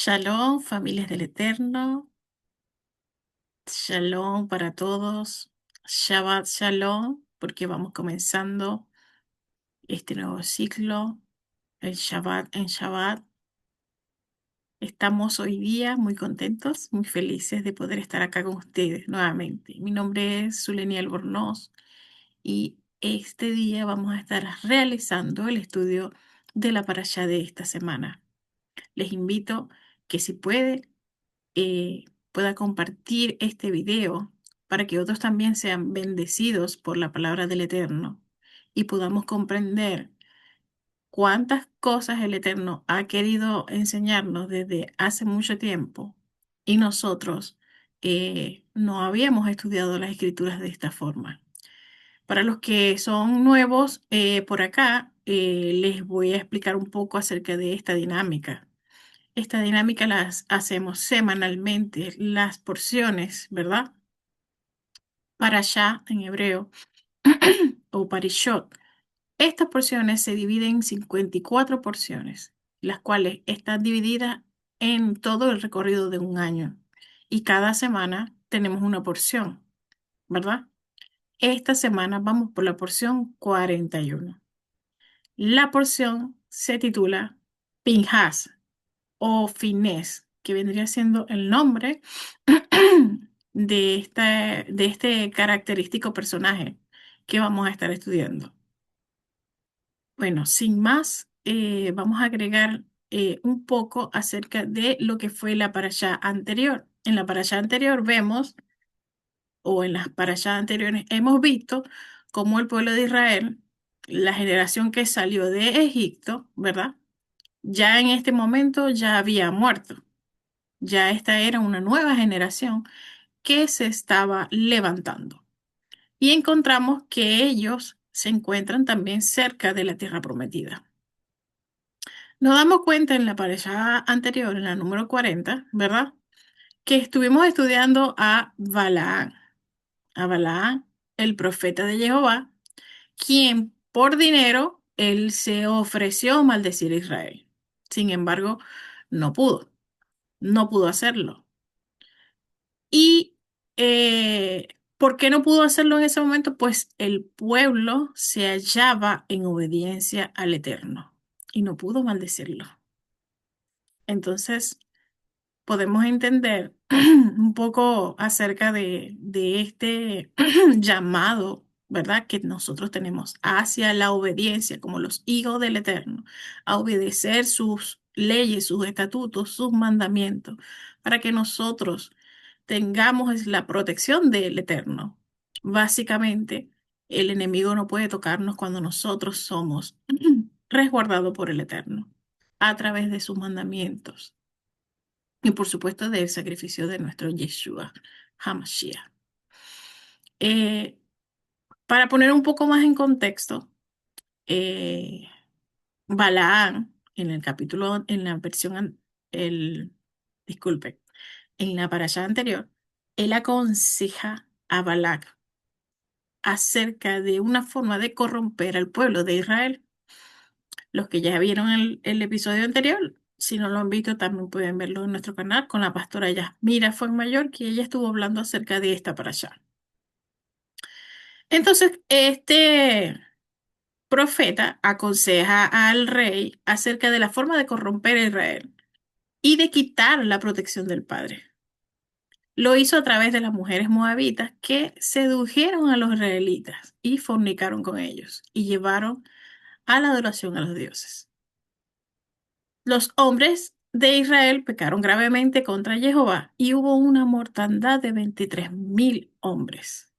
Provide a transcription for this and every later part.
Shalom, familias del Eterno. Shalom para todos. Shabbat Shalom, porque vamos comenzando este nuevo ciclo, el Shabbat en Shabbat. Estamos hoy día muy contentos, muy felices de poder estar acá con ustedes nuevamente. Mi nombre es Zuleni Albornoz y este día vamos a estar realizando el estudio de la parashá de esta semana. Les invito que si pueden pueda compartir este video para que otros también sean bendecidos por la palabra del Eterno y podamos comprender cuántas cosas el Eterno ha querido enseñarnos desde hace mucho tiempo y nosotros no habíamos estudiado las escrituras de esta forma. Para los que son nuevos por acá, les voy a explicar un poco acerca de esta dinámica. Esta dinámica las hacemos semanalmente, las porciones, ¿verdad? Parashá en hebreo o parishot. Estas porciones se dividen en 54 porciones, las cuales están divididas en todo el recorrido de un año. Y cada semana tenemos una porción, ¿verdad? Esta semana vamos por la porción 41. La porción se titula Pinhas o Finés, que vendría siendo el nombre de este característico personaje que vamos a estar estudiando. Bueno, sin más, vamos a agregar un poco acerca de lo que fue la parashá anterior. En la parashá anterior vemos, o en las parashá anteriores hemos visto, cómo el pueblo de Israel, la generación que salió de Egipto, ¿verdad? Ya en este momento ya había muerto. Ya esta era una nueva generación que se estaba levantando. Y encontramos que ellos se encuentran también cerca de la tierra prometida. Nos damos cuenta en la pareja anterior, en la número 40, ¿verdad? Que estuvimos estudiando a Balaán, el profeta de Jehová, quien por dinero, él se ofreció a maldecir a Israel. Sin embargo, no pudo, no pudo hacerlo. Y ¿por qué no pudo hacerlo en ese momento? Pues el pueblo se hallaba en obediencia al Eterno y no pudo maldecirlo. Entonces, podemos entender un poco acerca de este llamado, ¿verdad? Que nosotros tenemos hacia la obediencia como los hijos del Eterno, a obedecer sus leyes, sus estatutos, sus mandamientos, para que nosotros tengamos la protección del Eterno. Básicamente, el enemigo no puede tocarnos cuando nosotros somos resguardados por el Eterno a través de sus mandamientos y por supuesto del sacrificio de nuestro Yeshua HaMashiach. Eh, para poner un poco más en contexto, eh, Balaán, en el capítulo, en la versión, disculpe, en la parashá anterior, él aconseja a Balac acerca de una forma de corromper al pueblo de Israel. Los que ya vieron el episodio anterior, si no lo han visto, también pueden verlo en nuestro canal con la pastora Yasmira Mayor, que ella estuvo hablando acerca de esta para allá. Entonces, este profeta aconseja al rey acerca de la forma de corromper a Israel y de quitar la protección del padre. Lo hizo a través de las mujeres moabitas que sedujeron a los israelitas y fornicaron con ellos y llevaron a la adoración a los dioses. Los hombres de Israel pecaron gravemente contra Jehová y hubo una mortandad de 23.000 hombres.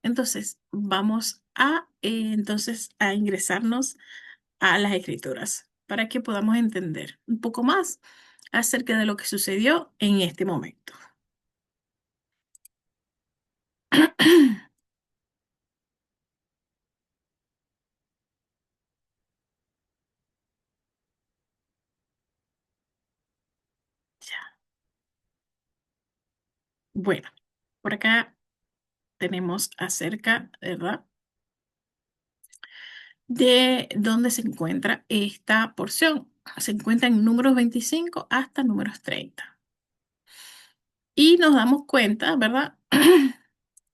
Entonces, vamos a ingresarnos a las escrituras para que podamos entender un poco más acerca de lo que sucedió en este momento. Ya. Bueno, por acá tenemos acerca, ¿verdad? De dónde se encuentra esta porción. se encuentra en números 25 hasta números 30. Y nos damos cuenta, ¿verdad?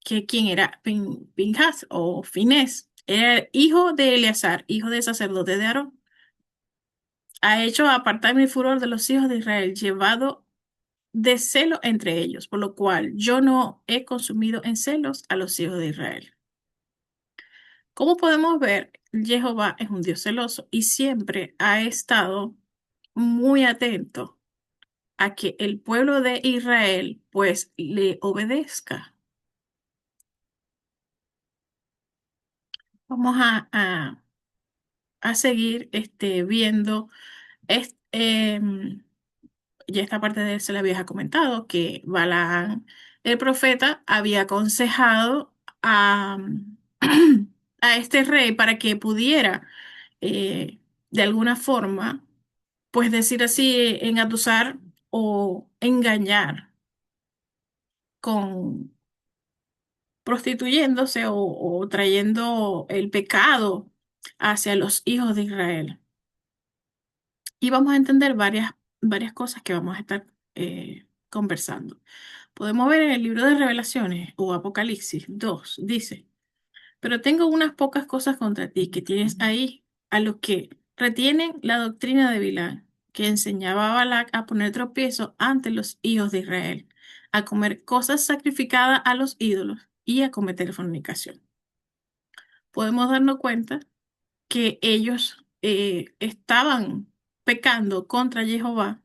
Que quién era Pinhas o Finés. Era el hijo de Eleazar, hijo del sacerdote de Aarón. Ha hecho apartar mi furor de los hijos de Israel, llevado de celo entre ellos, por lo cual yo no he consumido en celos a los hijos de Israel. Como podemos ver, Jehová es un Dios celoso y siempre ha estado muy atento a que el pueblo de Israel pues le obedezca. Vamos a seguir viendo. Es, ya esta parte de él se le había comentado que Balaán, el profeta, había aconsejado a, a este rey para que pudiera, de alguna forma, pues decir así, engatusar o engañar con prostituyéndose o trayendo el pecado hacia los hijos de Israel. Y vamos a entender varias cosas que vamos a estar conversando. Podemos ver en el libro de Revelaciones o Apocalipsis 2 dice, pero tengo unas pocas cosas contra ti que tienes ahí, a los que retienen la doctrina de Bilal, que enseñaba a Balac a poner tropiezo ante los hijos de Israel, a comer cosas sacrificadas a los ídolos y a cometer fornicación. Podemos darnos cuenta que ellos estaban pecando contra Jehová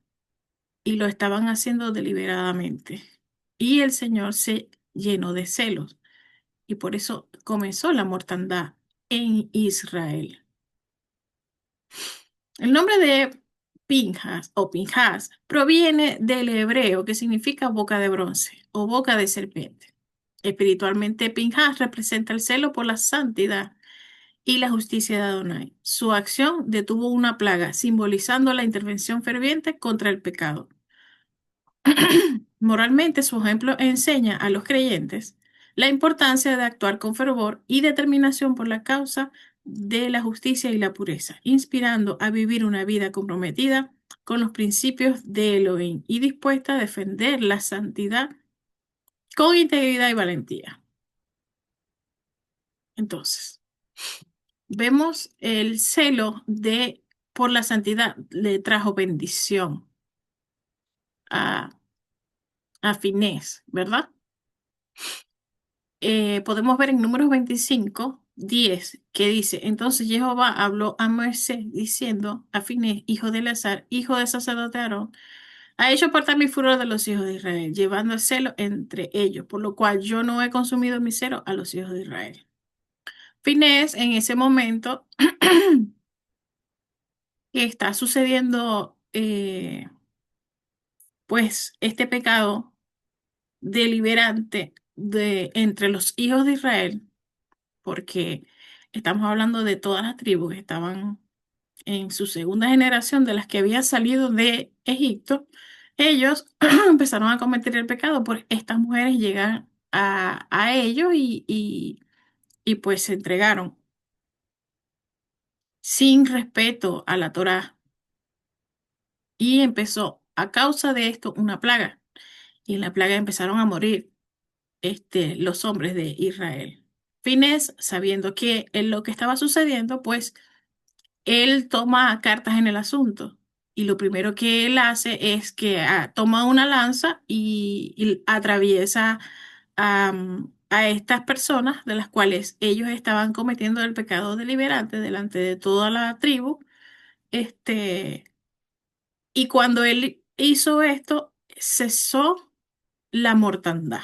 y lo estaban haciendo deliberadamente. Y el Señor se llenó de celos y por eso comenzó la mortandad en Israel. El nombre de Pinjas o Pinjas proviene del hebreo que significa boca de bronce o boca de serpiente. Espiritualmente, Pinjas representa el celo por la santidad y la justicia de Adonai. Su acción detuvo una plaga, simbolizando la intervención ferviente contra el pecado. Moralmente, su ejemplo enseña a los creyentes la importancia de actuar con fervor y determinación por la causa de la justicia y la pureza, inspirando a vivir una vida comprometida con los principios de Elohim y dispuesta a defender la santidad con integridad y valentía. Entonces, vemos el celo de por la santidad le trajo bendición a, a Finés, ¿verdad? Podemos ver en Números 25:10 que dice, entonces Jehová habló a Moisés diciendo a Finés, hijo de Eleazar, hijo del sacerdote Aarón, ha hecho apartar mi furor de los hijos de Israel, llevando el celo entre ellos, por lo cual yo no he consumido mi celo a los hijos de Israel. Finés en ese momento que está sucediendo pues este pecado deliberante de entre los hijos de Israel, porque estamos hablando de todas las tribus que estaban en su segunda generación de las que habían salido de Egipto, ellos empezaron a cometer el pecado, pues estas mujeres llegan a ellos y pues se entregaron sin respeto a la Torá y empezó a causa de esto una plaga y en la plaga empezaron a morir los hombres de Israel. Finés, sabiendo que en lo que estaba sucediendo, pues él toma cartas en el asunto y lo primero que él hace es que toma una lanza y atraviesa a estas personas de las cuales ellos estaban cometiendo el pecado deliberante delante de toda la tribu. Este, y cuando él hizo esto, cesó la mortandad,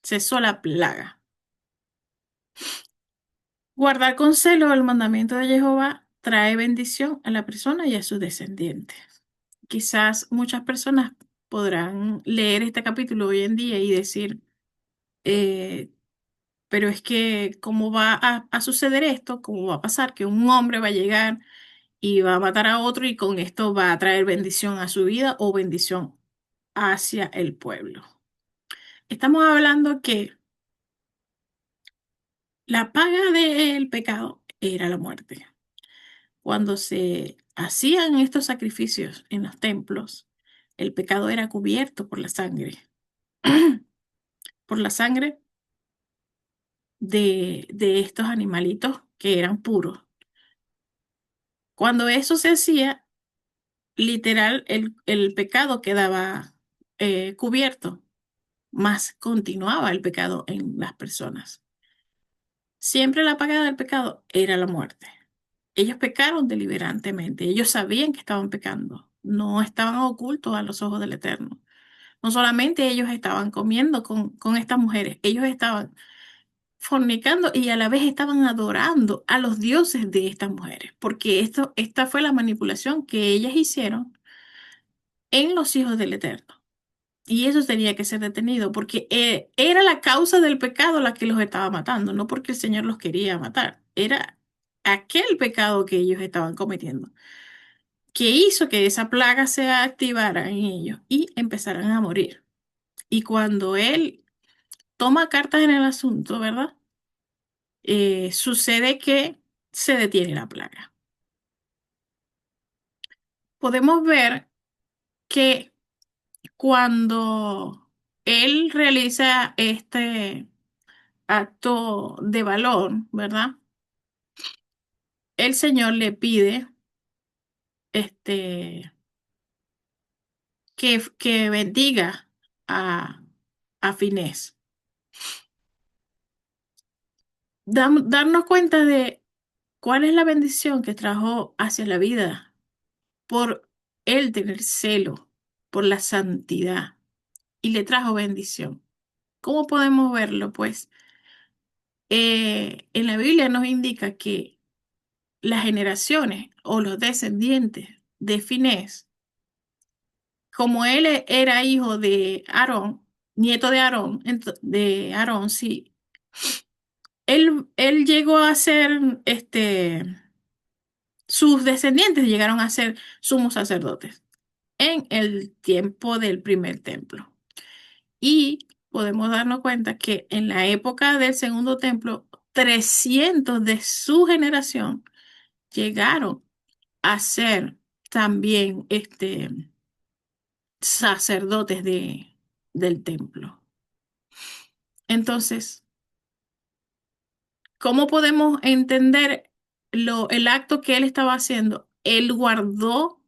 cesó la plaga. Guardar con celo el mandamiento de Jehová trae bendición a la persona y a sus descendientes. Quizás muchas personas podrán leer este capítulo hoy en día y decir, eh, pero es que, ¿cómo va a suceder esto? ¿Cómo va a pasar que un hombre va a llegar y va a matar a otro y con esto va a traer bendición a su vida o bendición hacia el pueblo? Estamos hablando que la paga del pecado era la muerte. Cuando se hacían estos sacrificios en los templos, el pecado era cubierto por la sangre, por la sangre de estos animalitos que eran puros. Cuando eso se hacía, literal, el pecado quedaba cubierto, más continuaba el pecado en las personas. Siempre la paga del pecado era la muerte. Ellos pecaron deliberantemente, ellos sabían que estaban pecando, no estaban ocultos a los ojos del Eterno. No solamente ellos estaban comiendo con estas mujeres, ellos estaban fornicando y a la vez estaban adorando a los dioses de estas mujeres, porque esta fue la manipulación que ellas hicieron en los hijos del Eterno. Y eso tenía que ser detenido, porque era la causa del pecado la que los estaba matando, no porque el Señor los quería matar, era aquel pecado que ellos estaban cometiendo, que hizo que esa plaga se activara en ellos y empezaran a morir. Y cuando Él toma cartas en el asunto, ¿verdad? Sucede que se detiene la plaga. Podemos ver que cuando Él realiza este acto de valor, ¿verdad? El Señor le pide este, que bendiga a, a Finés. Darnos cuenta de cuál es la bendición que trajo hacia la vida por él tener celo, por la santidad, y le trajo bendición. ¿Cómo podemos verlo? Pues en la Biblia nos indica que las generaciones o los descendientes de Finés, como él era hijo de Aarón, nieto de Aarón, de Aarón, sí, él llegó a ser, sus descendientes llegaron a ser sumos sacerdotes en el tiempo del primer templo. Y podemos darnos cuenta que en la época del segundo templo, 300 de su generación llegaron a ser también sacerdotes del templo. Entonces, ¿cómo podemos entender el acto que él estaba haciendo? Él guardó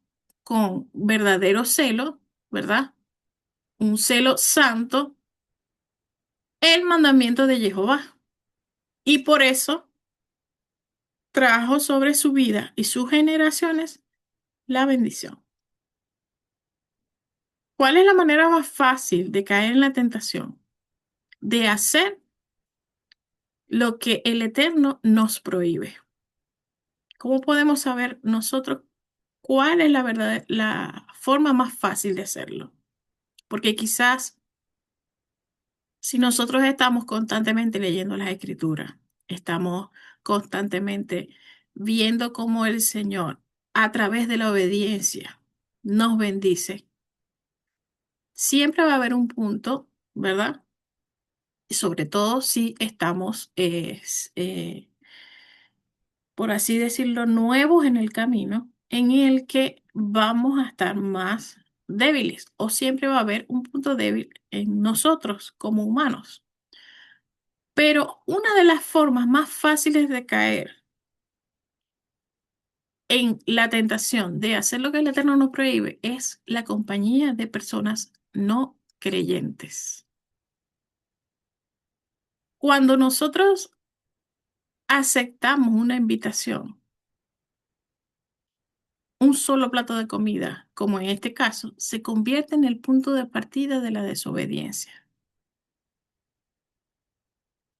con verdadero celo, ¿verdad? Un celo santo, el mandamiento de Jehová. Y por eso trajo sobre su vida y sus generaciones la bendición. ¿Cuál es la manera más fácil de caer en la tentación? De hacer lo que el Eterno nos prohíbe. ¿Cómo podemos saber nosotros cuál es la verdad, la forma más fácil de hacerlo? Porque quizás si nosotros estamos constantemente leyendo las Escrituras, estamos constantemente viendo cómo el Señor, a través de la obediencia, nos bendice, siempre va a haber un punto, ¿verdad? Y sobre todo si estamos, por así decirlo, nuevos en el camino, en el que vamos a estar más débiles o siempre va a haber un punto débil en nosotros como humanos. Pero una de las formas más fáciles de caer en la tentación de hacer lo que el Eterno nos prohíbe es la compañía de personas no creyentes. Cuando nosotros aceptamos una invitación, un solo plato de comida, como en este caso, se convierte en el punto de partida de la desobediencia.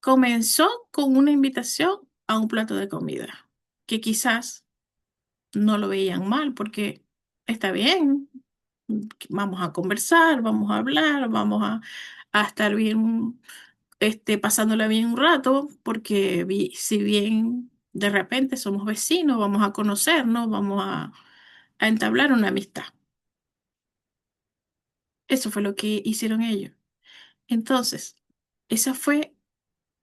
Comenzó con una invitación a un plato de comida, que quizás no lo veían mal porque está bien, vamos a conversar, vamos a hablar, a estar bien, pasándola bien un rato, porque si bien de repente somos vecinos, vamos a conocernos, a entablar una amistad. Eso fue lo que hicieron ellos. Entonces, ese fue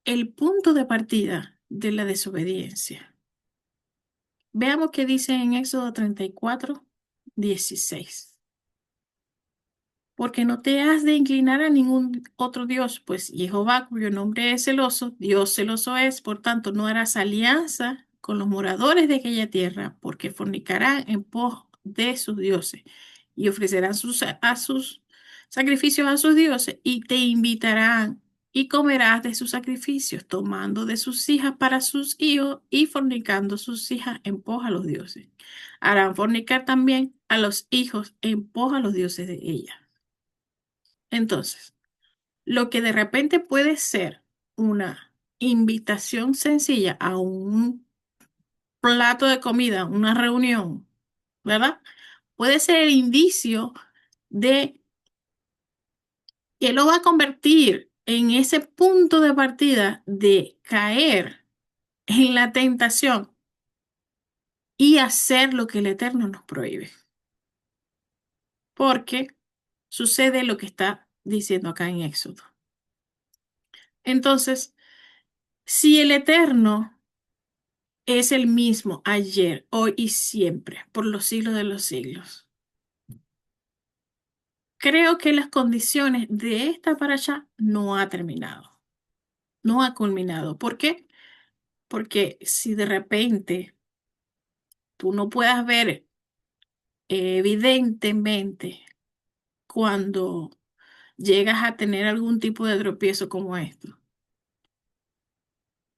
el punto de partida de la desobediencia. Veamos qué dice en Éxodo 34:16. Porque no te has de inclinar a ningún otro Dios, pues Jehová, cuyo nombre es celoso, Dios celoso es, por tanto no harás alianza con los moradores de aquella tierra, porque fornicarán en pos de sus dioses y ofrecerán sus sacrificios a sus dioses y te invitarán y comerás de sus sacrificios, tomando de sus hijas para sus hijos y fornicando sus hijas en pos a los dioses. Harán fornicar también a los hijos en pos a los dioses de ella. Entonces, lo que de repente puede ser una invitación sencilla a un plato de comida, una reunión, ¿verdad? Puede ser el indicio de que lo va a convertir en ese punto de partida de caer en la tentación y hacer lo que el Eterno nos prohíbe. Porque sucede lo que está diciendo acá en Éxodo. Entonces, si el Eterno es el mismo ayer, hoy y siempre, por los siglos de los siglos. Creo que las condiciones de esta allá no ha terminado, no ha culminado. ¿Por qué? Porque si de repente tú no puedas ver evidentemente cuando llegas a tener algún tipo de tropiezo como esto,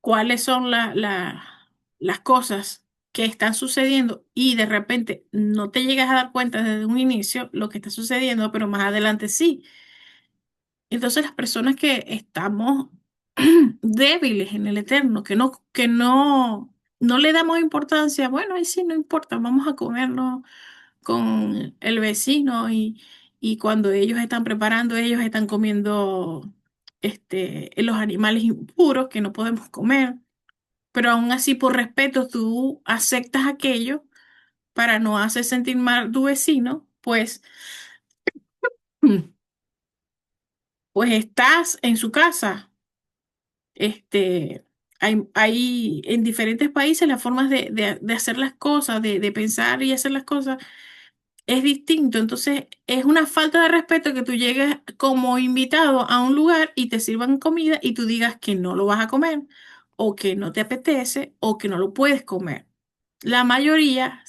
cuáles son las cosas que están sucediendo y de repente no te llegas a dar cuenta desde un inicio lo que está sucediendo, pero más adelante sí. Entonces las personas que estamos débiles en el Eterno, que no le damos importancia, bueno, ahí sí no importa, vamos a comernos con el vecino y cuando ellos están preparando, ellos están comiendo los animales impuros que no podemos comer, pero aún así por respeto tú aceptas aquello para no hacer sentir mal a tu vecino, pues, pues estás en su casa. Este, hay en diferentes países las formas de hacer las cosas, de pensar y hacer las cosas es distinto. Entonces, es una falta de respeto que tú llegues como invitado a un lugar y te sirvan comida y tú digas que no lo vas a comer, o que no te apetece, o que no lo puedes comer. La mayoría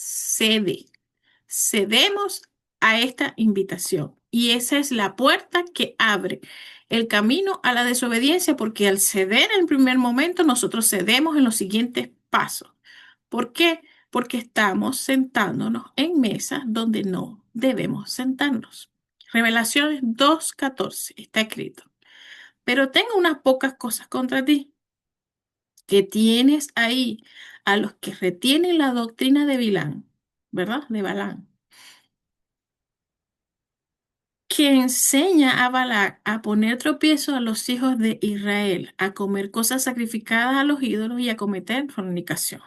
cedemos a esta invitación. Y esa es la puerta que abre el camino a la desobediencia, porque al ceder en el primer momento, nosotros cedemos en los siguientes pasos. ¿Por qué? Porque estamos sentándonos en mesas donde no debemos sentarnos. Revelaciones 2:14 está escrito. Pero tengo unas pocas cosas contra ti, que tienes ahí a los que retienen la doctrina de Bilán, ¿verdad? De Balán, que enseña a Balac a poner tropiezo a los hijos de Israel, a comer cosas sacrificadas a los ídolos y a cometer fornicación.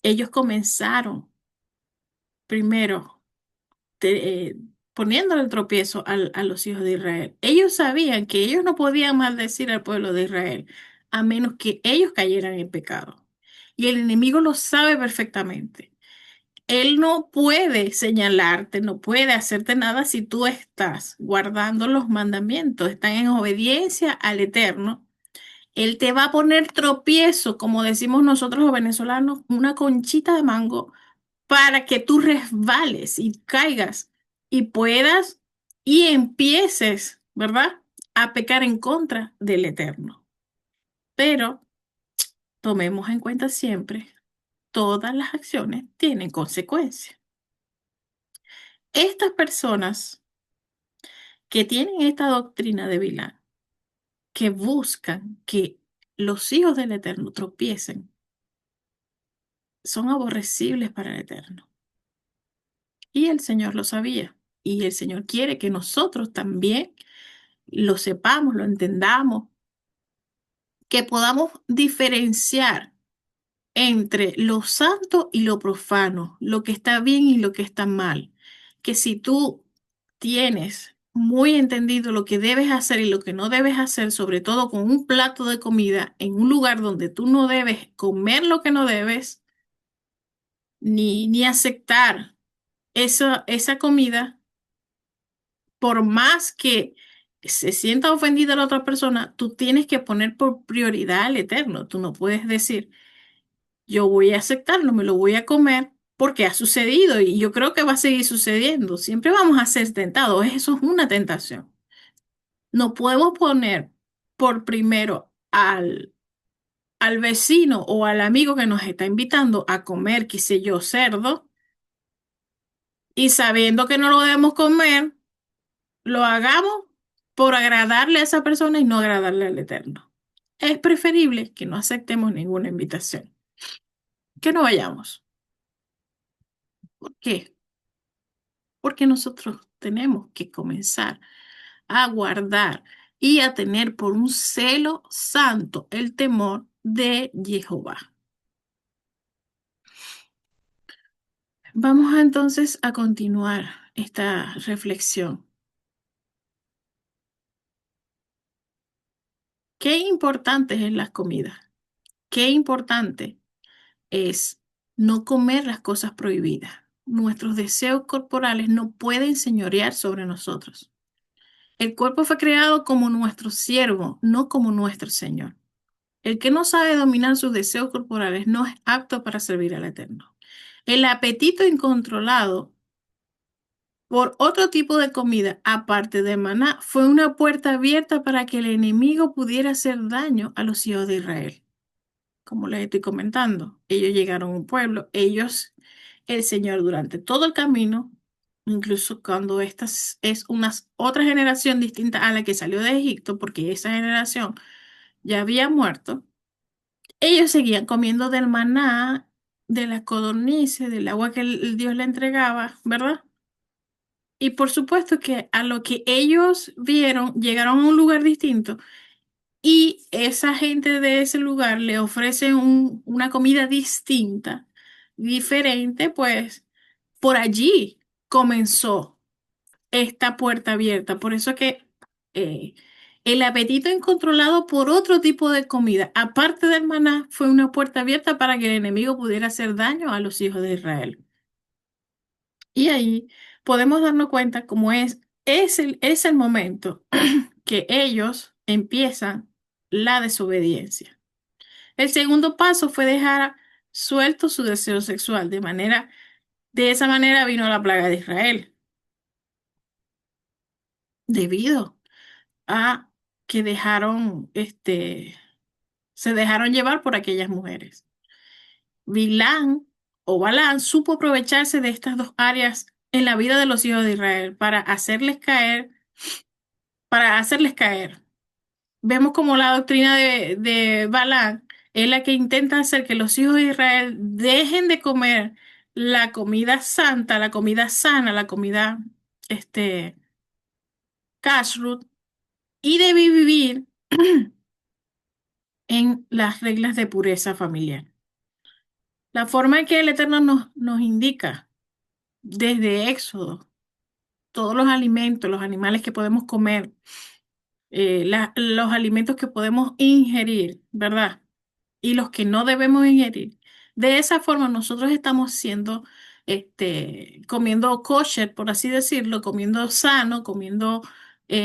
Ellos comenzaron primero te- poniéndole el tropiezo a los hijos de Israel. Ellos sabían que ellos no podían maldecir al pueblo de Israel a menos que ellos cayeran en pecado. Y el enemigo lo sabe perfectamente. Él no puede señalarte, no puede hacerte nada si tú estás guardando los mandamientos, están en obediencia al Eterno. Él te va a poner tropiezo, como decimos nosotros los venezolanos, una conchita de mango para que tú resbales y caigas y puedas y empieces, ¿verdad? A pecar en contra del Eterno. Pero tomemos en cuenta siempre, todas las acciones tienen consecuencias. Estas personas que tienen esta doctrina de Bilán, que buscan que los hijos del Eterno tropiecen, son aborrecibles para el Eterno. Y el Señor lo sabía. Y el Señor quiere que nosotros también lo sepamos, lo entendamos, que podamos diferenciar entre lo santo y lo profano, lo que está bien y lo que está mal. Que si tú tienes muy entendido lo que debes hacer y lo que no debes hacer, sobre todo con un plato de comida en un lugar donde tú no debes comer lo que no debes, ni aceptar esa comida, por más que se sienta ofendida la otra persona, tú tienes que poner por prioridad al Eterno. Tú no puedes decir, yo voy a aceptarlo, me lo voy a comer porque ha sucedido y yo creo que va a seguir sucediendo. Siempre vamos a ser tentados. Eso es una tentación. No podemos poner por primero al vecino o al amigo que nos está invitando a comer, qué sé yo, cerdo, y sabiendo que no lo debemos comer, lo hagamos por agradarle a esa persona y no agradarle al Eterno. Es preferible que no aceptemos ninguna invitación, que no vayamos. ¿Por qué? Porque nosotros tenemos que comenzar a guardar y a tener por un celo santo el temor de Jehová. Entonces a continuar esta reflexión. Qué importante es las comidas. Qué importante es no comer las cosas prohibidas. Nuestros deseos corporales no pueden señorear sobre nosotros. El cuerpo fue creado como nuestro siervo, no como nuestro Señor. El que no sabe dominar sus deseos corporales no es apto para servir al Eterno. El apetito incontrolado por otro tipo de comida, aparte de maná, fue una puerta abierta para que el enemigo pudiera hacer daño a los hijos de Israel. Como les estoy comentando, ellos llegaron a un pueblo, el Señor durante todo el camino, incluso cuando esta es una otra generación distinta a la que salió de Egipto, porque esa generación ya había muerto, ellos seguían comiendo del maná, de las codornices, del agua que Dios le entregaba, ¿verdad? Y por supuesto que a lo que ellos vieron, llegaron a un lugar distinto y esa gente de ese lugar le ofrece una comida distinta, diferente, pues por allí comenzó esta puerta abierta. Por eso que eh, el apetito incontrolado por otro tipo de comida, aparte del maná, fue una puerta abierta para que el enemigo pudiera hacer daño a los hijos de Israel. Y ahí podemos darnos cuenta cómo es el momento que ellos empiezan la desobediencia. El segundo paso fue dejar suelto su deseo sexual, de esa manera vino la plaga de Israel, debido a que se dejaron llevar por aquellas mujeres. Bilán o Balán supo aprovecharse de estas dos áreas en la vida de los hijos de Israel para hacerles caer. Vemos como la doctrina de Balaam es la que intenta hacer que los hijos de Israel dejen de comer la comida santa, la comida sana, la comida este, kashrut, y de vivir en las reglas de pureza familiar. La forma en que el Eterno nos indica desde Éxodo, todos los alimentos, los animales que podemos comer, los alimentos que podemos ingerir, ¿verdad? Y los que no debemos ingerir. De esa forma nosotros estamos comiendo kosher, por así decirlo, comiendo sano, comiendo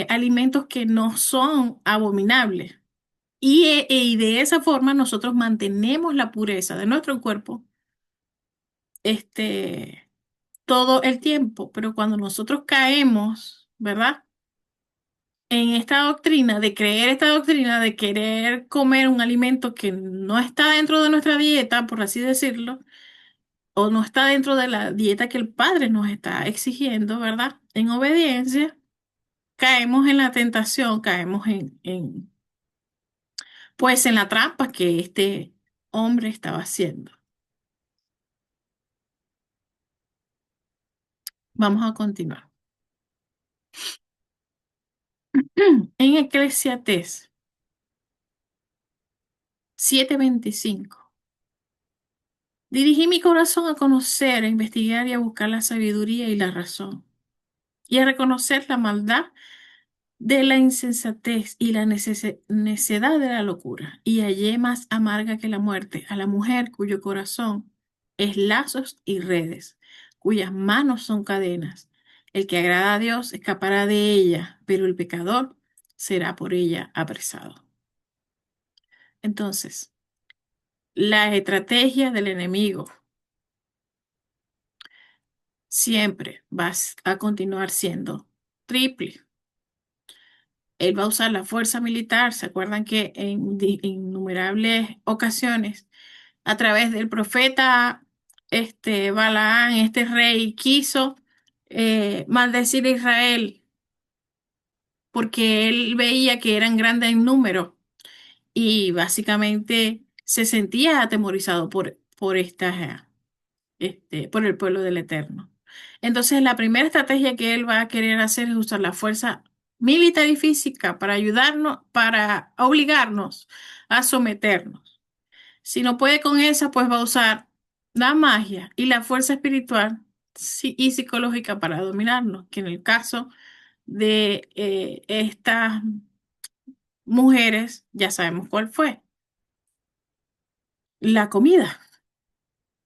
alimentos que no son abominables. Y de esa forma nosotros mantenemos la pureza de nuestro cuerpo, este, todo el tiempo. Pero cuando nosotros caemos, ¿verdad? En esta doctrina, de creer esta doctrina, de querer comer un alimento que no está dentro de nuestra dieta, por así decirlo, o no está dentro de la dieta que el Padre nos está exigiendo, ¿verdad? En obediencia, caemos en la tentación, caemos pues en la trampa que este hombre estaba haciendo. Vamos a continuar. En Eclesiastés 7:25. Dirigí mi corazón a conocer, a investigar y a buscar la sabiduría y la razón, y a reconocer la maldad de la insensatez y la necedad de la locura. Y hallé más amarga que la muerte a la mujer cuyo corazón es lazos y redes, cuyas manos son cadenas. El que agrada a Dios escapará de ella, pero el pecador será por ella apresado. Entonces, la estrategia del enemigo siempre va a continuar siendo triple. Él va a usar la fuerza militar. ¿Se acuerdan que en innumerables ocasiones, a través del profeta Balaán, este rey quiso maldecir a Israel porque él veía que eran grandes en número y básicamente se sentía atemorizado por el pueblo del Eterno. Entonces, la primera estrategia que él va a querer hacer es usar la fuerza militar y física para ayudarnos, para obligarnos a someternos. Si no puede con esa, pues va a usar la magia y la fuerza espiritual y psicológica para dominarnos, que en el caso de estas mujeres, ya sabemos cuál fue. La comida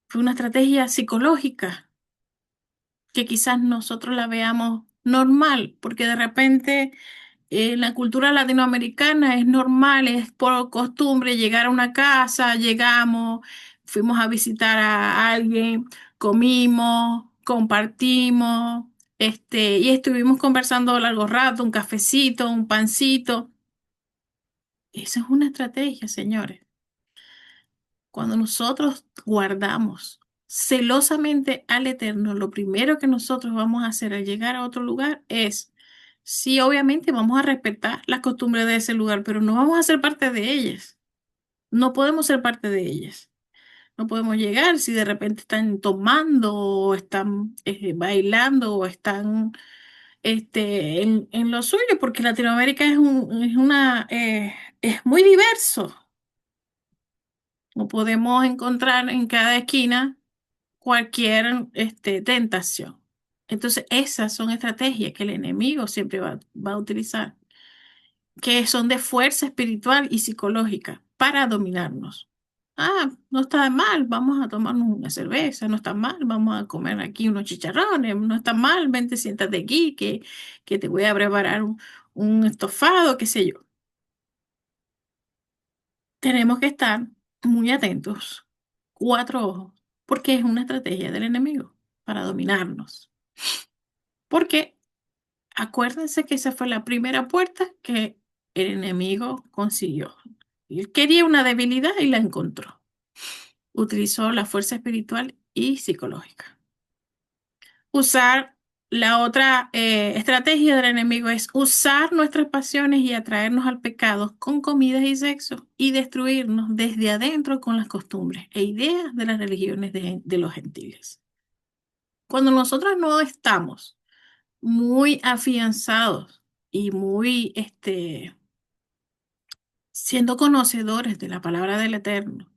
fue una estrategia psicológica que quizás nosotros la veamos normal, porque de repente en la cultura latinoamericana es normal, es por costumbre llegar a una casa, llegamos, fuimos a visitar a alguien, comimos, compartimos, y estuvimos conversando largo rato, un cafecito, un pancito. Esa es una estrategia, señores. Cuando nosotros guardamos celosamente al Eterno, lo primero que nosotros vamos a hacer al llegar a otro lugar es, sí, obviamente vamos a respetar las costumbres de ese lugar, pero no vamos a ser parte de ellas. No podemos ser parte de ellas. No podemos llegar si de repente están tomando o están bailando o están en lo suyo, porque Latinoamérica es muy diverso. No podemos encontrar en cada esquina cualquier tentación. Entonces, esas son estrategias que el enemigo siempre va a utilizar, que son de fuerza espiritual y psicológica para dominarnos. Ah, no está mal, vamos a tomarnos una cerveza, no está mal, vamos a comer aquí unos chicharrones, no está mal, vente, siéntate aquí, que te voy a preparar un estofado, qué sé yo. Tenemos que estar muy atentos, cuatro ojos, porque es una estrategia del enemigo para dominarnos. Porque acuérdense que esa fue la primera puerta que el enemigo consiguió. Él quería una debilidad y la encontró. Utilizó la fuerza espiritual y psicológica. Usar la otra estrategia del enemigo es usar nuestras pasiones y atraernos al pecado con comidas y sexo y destruirnos desde adentro con las costumbres e ideas de las religiones de los gentiles. Cuando nosotros no estamos muy afianzados y muy siendo conocedores de la palabra del Eterno,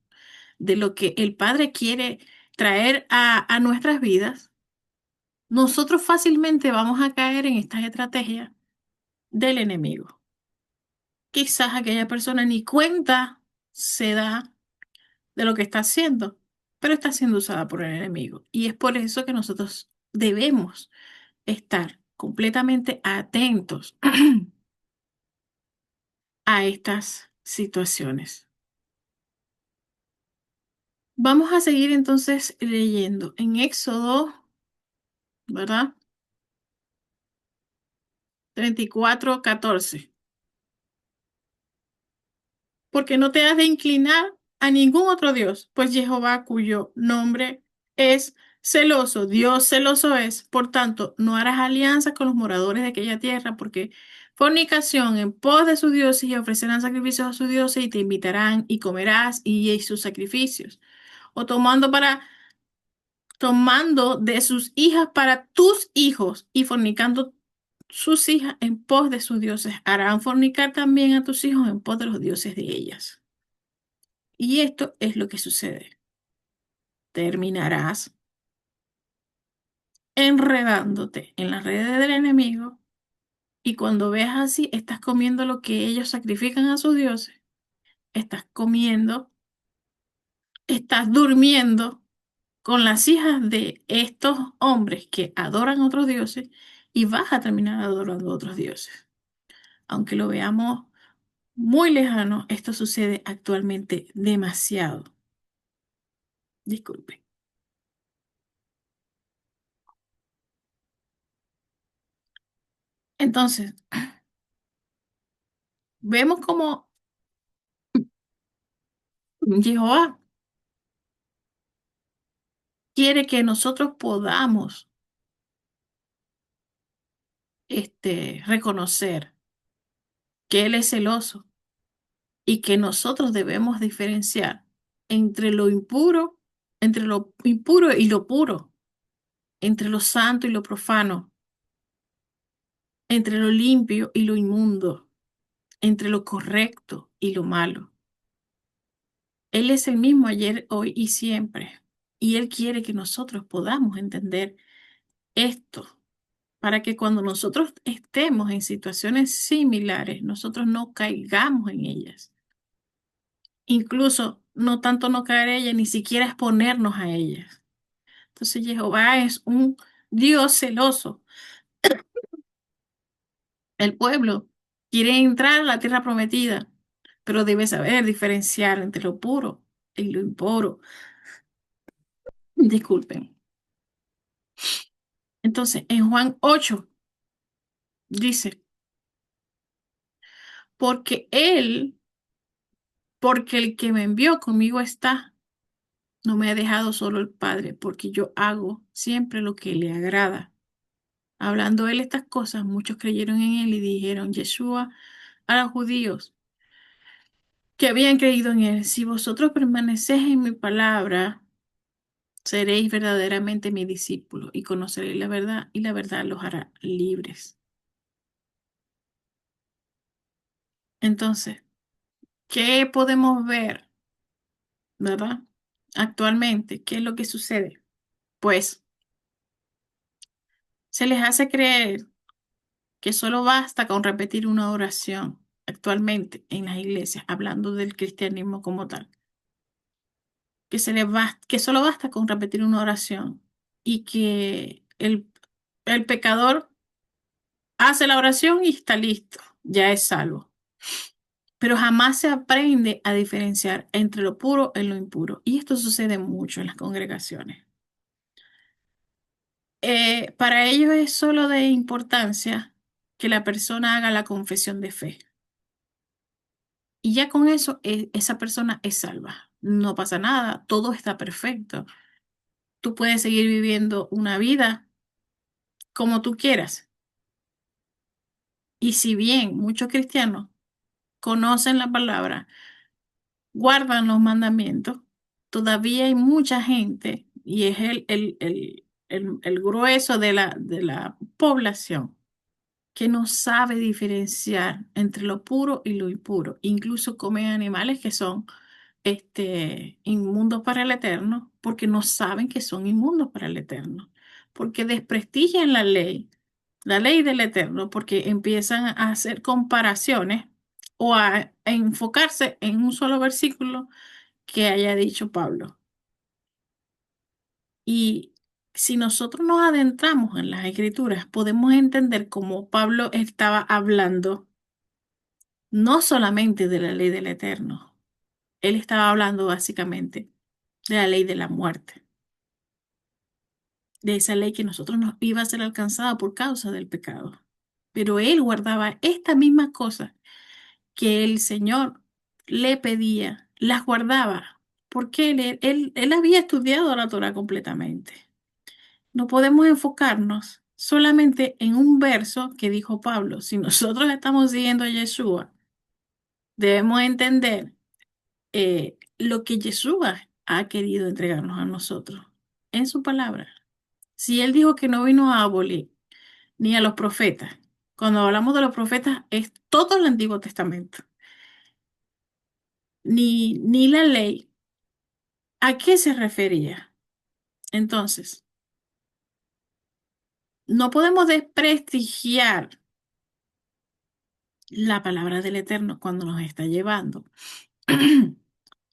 de lo que el Padre quiere traer a nuestras vidas, nosotros fácilmente vamos a caer en estas estrategias del enemigo. Quizás aquella persona ni cuenta se da de lo que está haciendo, pero está siendo usada por el enemigo. Y es por eso que nosotros debemos estar completamente atentos a estas situaciones. Vamos a seguir entonces leyendo en Éxodo, ¿verdad? 34:14. Porque no te has de inclinar a ningún otro Dios, pues Jehová, cuyo nombre es celoso, Dios celoso es. Por tanto, no harás alianza con los moradores de aquella tierra, porque fornicación en pos de sus dioses y ofrecerán sacrificios a sus dioses y te invitarán y comerás y sus sacrificios. O tomando de sus hijas para tus hijos y fornicando sus hijas en pos de sus dioses, harán fornicar también a tus hijos en pos de los dioses de ellas. Y esto es lo que sucede. Terminarás enredándote en las redes del enemigo y cuando veas así, estás comiendo lo que ellos sacrifican a sus dioses, estás comiendo, estás durmiendo con las hijas de estos hombres que adoran a otros dioses y vas a terminar adorando a otros dioses. Aunque lo veamos muy lejano, esto sucede actualmente demasiado. Disculpe. Entonces, vemos cómo Jehová quiere que nosotros podamos reconocer que Él es celoso y que nosotros debemos diferenciar entre lo impuro, entre lo impuro y lo puro, entre lo santo y lo profano, entre lo limpio y lo inmundo, entre lo correcto y lo malo. Él es el mismo ayer, hoy y siempre. Y Él quiere que nosotros podamos entender esto para que cuando nosotros estemos en situaciones similares, nosotros no caigamos en ellas. Incluso no tanto no caer en ellas, ni siquiera exponernos a ellas. Entonces Jehová es un Dios celoso. El pueblo quiere entrar a la tierra prometida, pero debe saber diferenciar entre lo puro y lo impuro. Disculpen. Entonces, en Juan 8 dice, porque él, porque el que me envió conmigo está, no me ha dejado solo el Padre, porque yo hago siempre lo que le agrada. Hablando él estas cosas, muchos creyeron en él y dijeron, Yeshua, a los judíos que habían creído en él, si vosotros permanecéis en mi palabra, seréis verdaderamente mi discípulo y conoceréis la verdad y la verdad los hará libres. Entonces, ¿qué podemos ver, verdad? Actualmente, ¿qué es lo que sucede? Pues se les hace creer que solo basta con repetir una oración actualmente en las iglesias, hablando del cristianismo como tal, que solo basta con repetir una oración y que el pecador hace la oración y está listo, ya es salvo. Pero jamás se aprende a diferenciar entre lo puro y lo impuro. Y esto sucede mucho en las congregaciones. Para ellos es solo de importancia que la persona haga la confesión de fe. Y ya con eso, esa persona es salva. No pasa nada, todo está perfecto. Tú puedes seguir viviendo una vida como tú quieras. Y si bien muchos cristianos conocen la palabra, guardan los mandamientos, todavía hay mucha gente, y es el grueso de la población, que no sabe diferenciar entre lo puro y lo impuro. Incluso comen animales que son inmundos para el eterno, porque no saben que son inmundos para el eterno, porque desprestigian la ley del eterno, porque empiezan a hacer comparaciones o a enfocarse en un solo versículo que haya dicho Pablo. Y si nosotros nos adentramos en las escrituras, podemos entender cómo Pablo estaba hablando no solamente de la ley del eterno, él estaba hablando básicamente de la ley de la muerte, de esa ley que nosotros nos iba a ser alcanzada por causa del pecado. Pero él guardaba estas mismas cosas que el Señor le pedía, las guardaba, porque él había estudiado la Torah completamente. No podemos enfocarnos solamente en un verso que dijo Pablo. Si nosotros estamos siguiendo a Yeshua, debemos entender lo que Yeshua ha querido entregarnos a nosotros en su palabra. Si él dijo que no vino a abolir ni a los profetas, cuando hablamos de los profetas es todo el Antiguo Testamento, ni la ley, ¿a qué se refería? Entonces, no podemos desprestigiar la palabra del Eterno cuando nos está llevando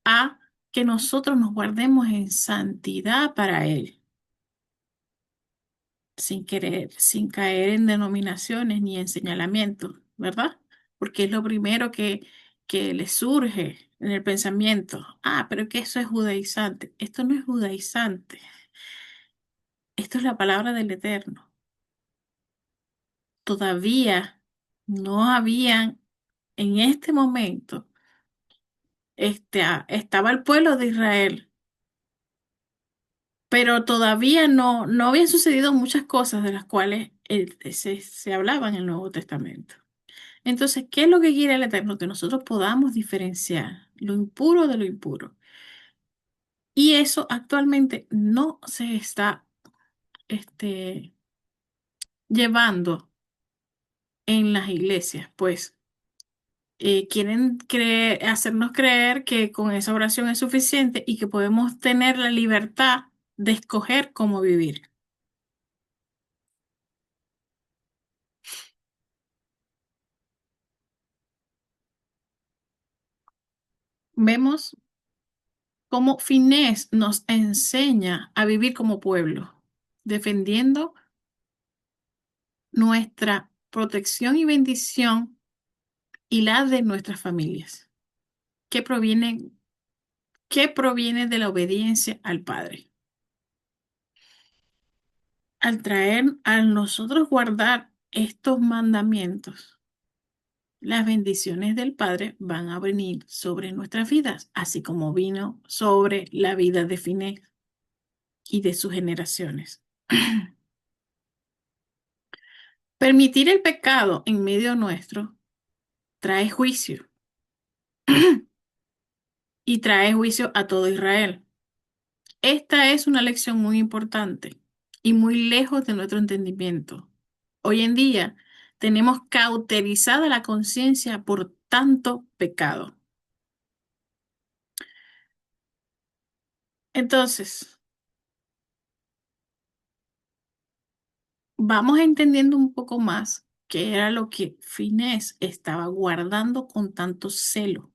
a que nosotros nos guardemos en santidad para Él, sin querer, sin caer en denominaciones ni en señalamientos, ¿verdad? Porque es lo primero que le surge en el pensamiento. Ah, pero que eso es judaizante. Esto no es judaizante. Esto es la palabra del Eterno. Todavía no habían en este momento, estaba el pueblo de Israel, pero todavía no habían sucedido muchas cosas de las cuales se hablaba en el Nuevo Testamento. Entonces, ¿qué es lo que quiere el Eterno? Que nosotros podamos diferenciar lo impuro de lo impuro. Y eso actualmente no se está este, llevando en las iglesias, pues quieren hacernos creer que con esa oración es suficiente y que podemos tener la libertad de escoger cómo vivir. Vemos cómo Finés nos enseña a vivir como pueblo, defendiendo nuestra protección y bendición y la de nuestras familias, que provienen, que proviene de la obediencia al Padre. Al nosotros guardar estos mandamientos, las bendiciones del Padre van a venir sobre nuestras vidas, así como vino sobre la vida de Finés y de sus generaciones. Permitir el pecado en medio nuestro trae juicio y trae juicio a todo Israel. Esta es una lección muy importante y muy lejos de nuestro entendimiento. Hoy en día tenemos cauterizada la conciencia por tanto pecado. Entonces, vamos entendiendo un poco más qué era lo que Finés estaba guardando con tanto celo.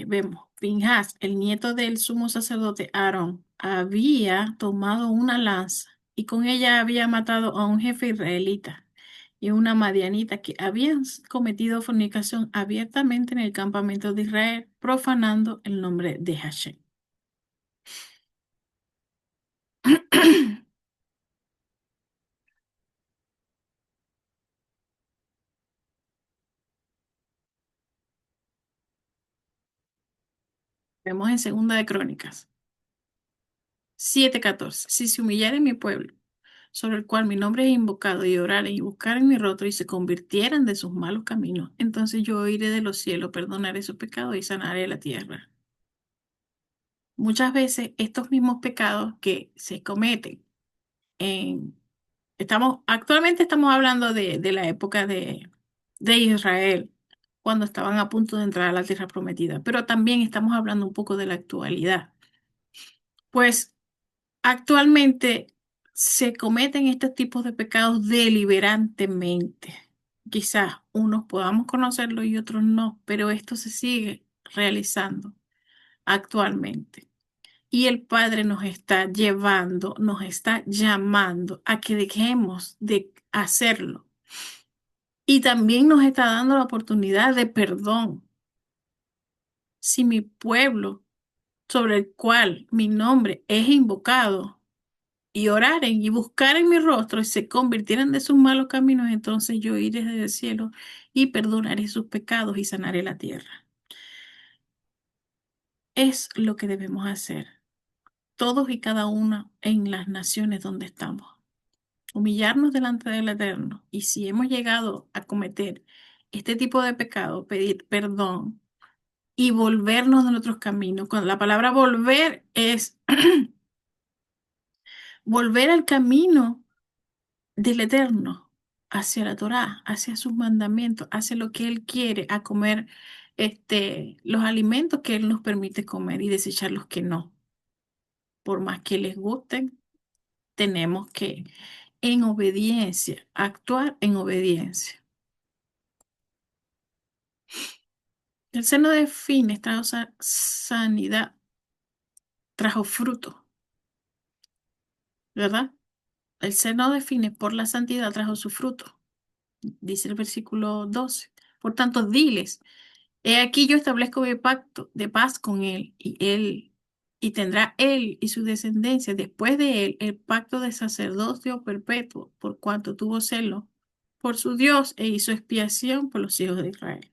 Vemos, Pinhas, el nieto del sumo sacerdote Aarón, había tomado una lanza y con ella había matado a un jefe israelita y una madianita que habían cometido fornicación abiertamente en el campamento de Israel, profanando el nombre de Hashem. Vemos en Segunda de Crónicas 7:14. Si se humillare mi pueblo, sobre el cual mi nombre es invocado, y oraren y buscaren mi rostro y se convirtieran de sus malos caminos, entonces yo oiré de los cielos, perdonaré sus pecados y sanaré la tierra. Muchas veces estos mismos pecados que se cometen en, actualmente estamos hablando de la época de Israel, cuando estaban a punto de entrar a la tierra prometida, pero también estamos hablando un poco de la actualidad. Pues actualmente se cometen estos tipos de pecados deliberantemente. Quizás unos podamos conocerlo y otros no, pero esto se sigue realizando actualmente. Y el Padre nos está llevando, nos está llamando a que dejemos de hacerlo. Y también nos está dando la oportunidad de perdón. Si mi pueblo, sobre el cual mi nombre es invocado, y oraren y buscaren mi rostro y se convirtieran de sus malos caminos, entonces yo iré desde el cielo y perdonaré sus pecados y sanaré la tierra. Es lo que debemos hacer, todos y cada uno en las naciones donde estamos. Humillarnos delante del Eterno. Y si hemos llegado a cometer este tipo de pecado, pedir perdón y volvernos de nuestros caminos. Cuando la palabra volver es volver al camino del Eterno, hacia la Torá, hacia sus mandamientos, hacia lo que Él quiere, a comer los alimentos que Él nos permite comer y desechar los que no. Por más que les gusten, tenemos que, en obediencia, actuar en obediencia. El seno de Fines trajo sanidad, trajo fruto, ¿verdad? El seno de Fines por la santidad trajo su fruto, dice el versículo 12. Por tanto, diles, he aquí yo establezco mi pacto de paz con y tendrá él y su descendencia después de él el pacto de sacerdocio perpetuo, por cuanto tuvo celo por su Dios e hizo expiación por los hijos de Israel.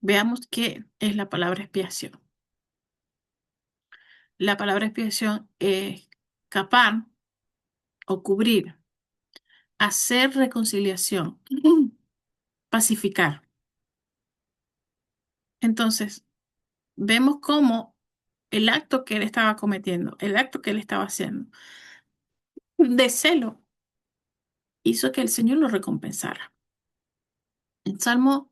Veamos qué es la palabra expiación. La palabra expiación es capar o cubrir, hacer reconciliación, pacificar. Entonces, vemos cómo el acto que él estaba cometiendo, el acto que él estaba haciendo de celo, hizo que el Señor lo recompensara. En Salmo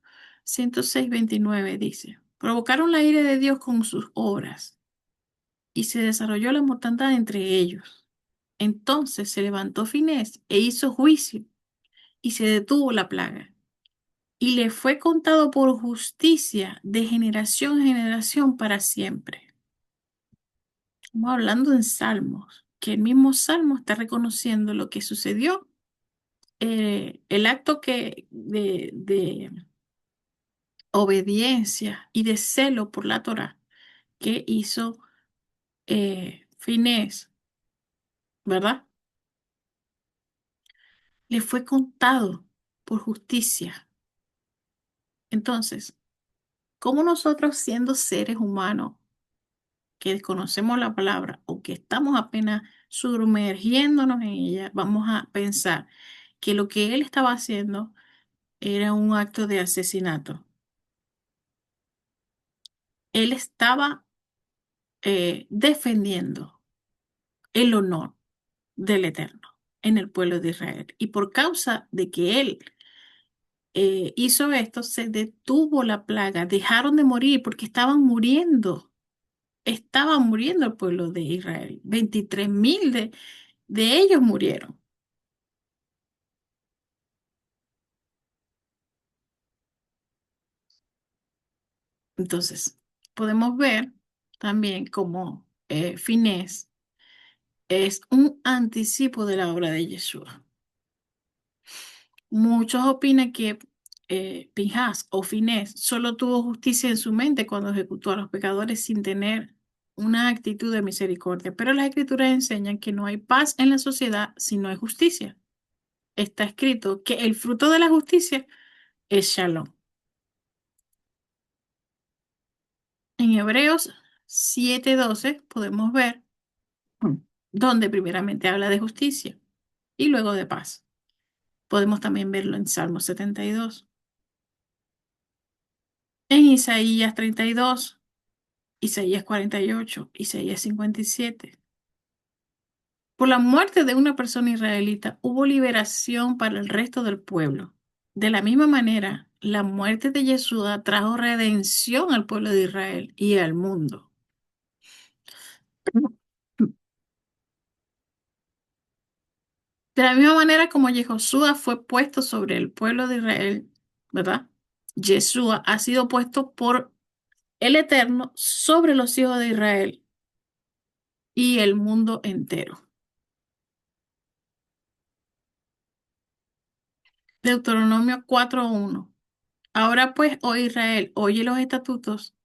106:29 dice, provocaron la ira de Dios con sus obras y se desarrolló la mortandad entre ellos. Entonces se levantó Finés e hizo juicio y se detuvo la plaga. Y le fue contado por justicia de generación en generación para siempre. Estamos hablando en Salmos, que el mismo Salmo está reconociendo lo que sucedió, el acto de obediencia y de celo por la Torá que hizo Finés, ¿verdad? Le fue contado por justicia. Entonces, ¿cómo nosotros siendo seres humanos que desconocemos la palabra o que estamos apenas sumergiéndonos en ella, vamos a pensar que lo que él estaba haciendo era un acto de asesinato? Él estaba defendiendo el honor del Eterno en el pueblo de Israel. Y por causa de que él hizo esto, se detuvo la plaga, dejaron de morir porque estaba muriendo el pueblo de Israel. 23.000 de ellos murieron. Entonces, podemos ver también cómo Finés es un anticipo de la obra de Yeshua. Muchos opinan que Pinhas o Finés solo tuvo justicia en su mente cuando ejecutó a los pecadores sin tener una actitud de misericordia, pero las escrituras enseñan que no hay paz en la sociedad si no hay justicia. Está escrito que el fruto de la justicia es Shalom. En Hebreos 7:12 podemos ver donde primeramente habla de justicia y luego de paz. Podemos también verlo en Salmo 72, en Isaías 32, Isaías 48, Isaías 57. Por la muerte de una persona israelita hubo liberación para el resto del pueblo. De la misma manera, la muerte de Yeshua trajo redención al pueblo de Israel y al mundo. De la misma manera como Yehoshua fue puesto sobre el pueblo de Israel, ¿verdad? Yeshua ha sido puesto por el Eterno sobre los hijos de Israel y el mundo entero. Deuteronomio 4:1. Ahora pues, oh Israel, oye los estatutos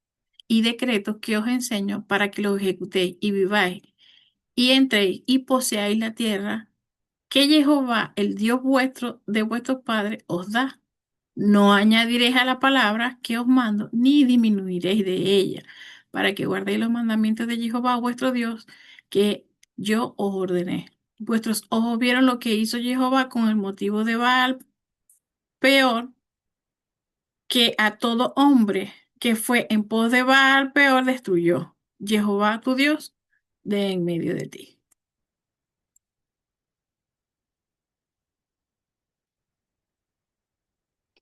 y decretos que os enseño para que los ejecutéis y viváis y entréis y poseáis la tierra que Jehová, el Dios vuestro de vuestros padres, os da. No añadiréis a la palabra que os mando, ni disminuiréis de ella, para que guardéis los mandamientos de Jehová, vuestro Dios, que yo os ordené. Vuestros ojos vieron lo que hizo Jehová con el motivo de Baal, peor que a todo hombre que fue en pos de Baal, peor destruyó. Jehová tu Dios de en medio de ti.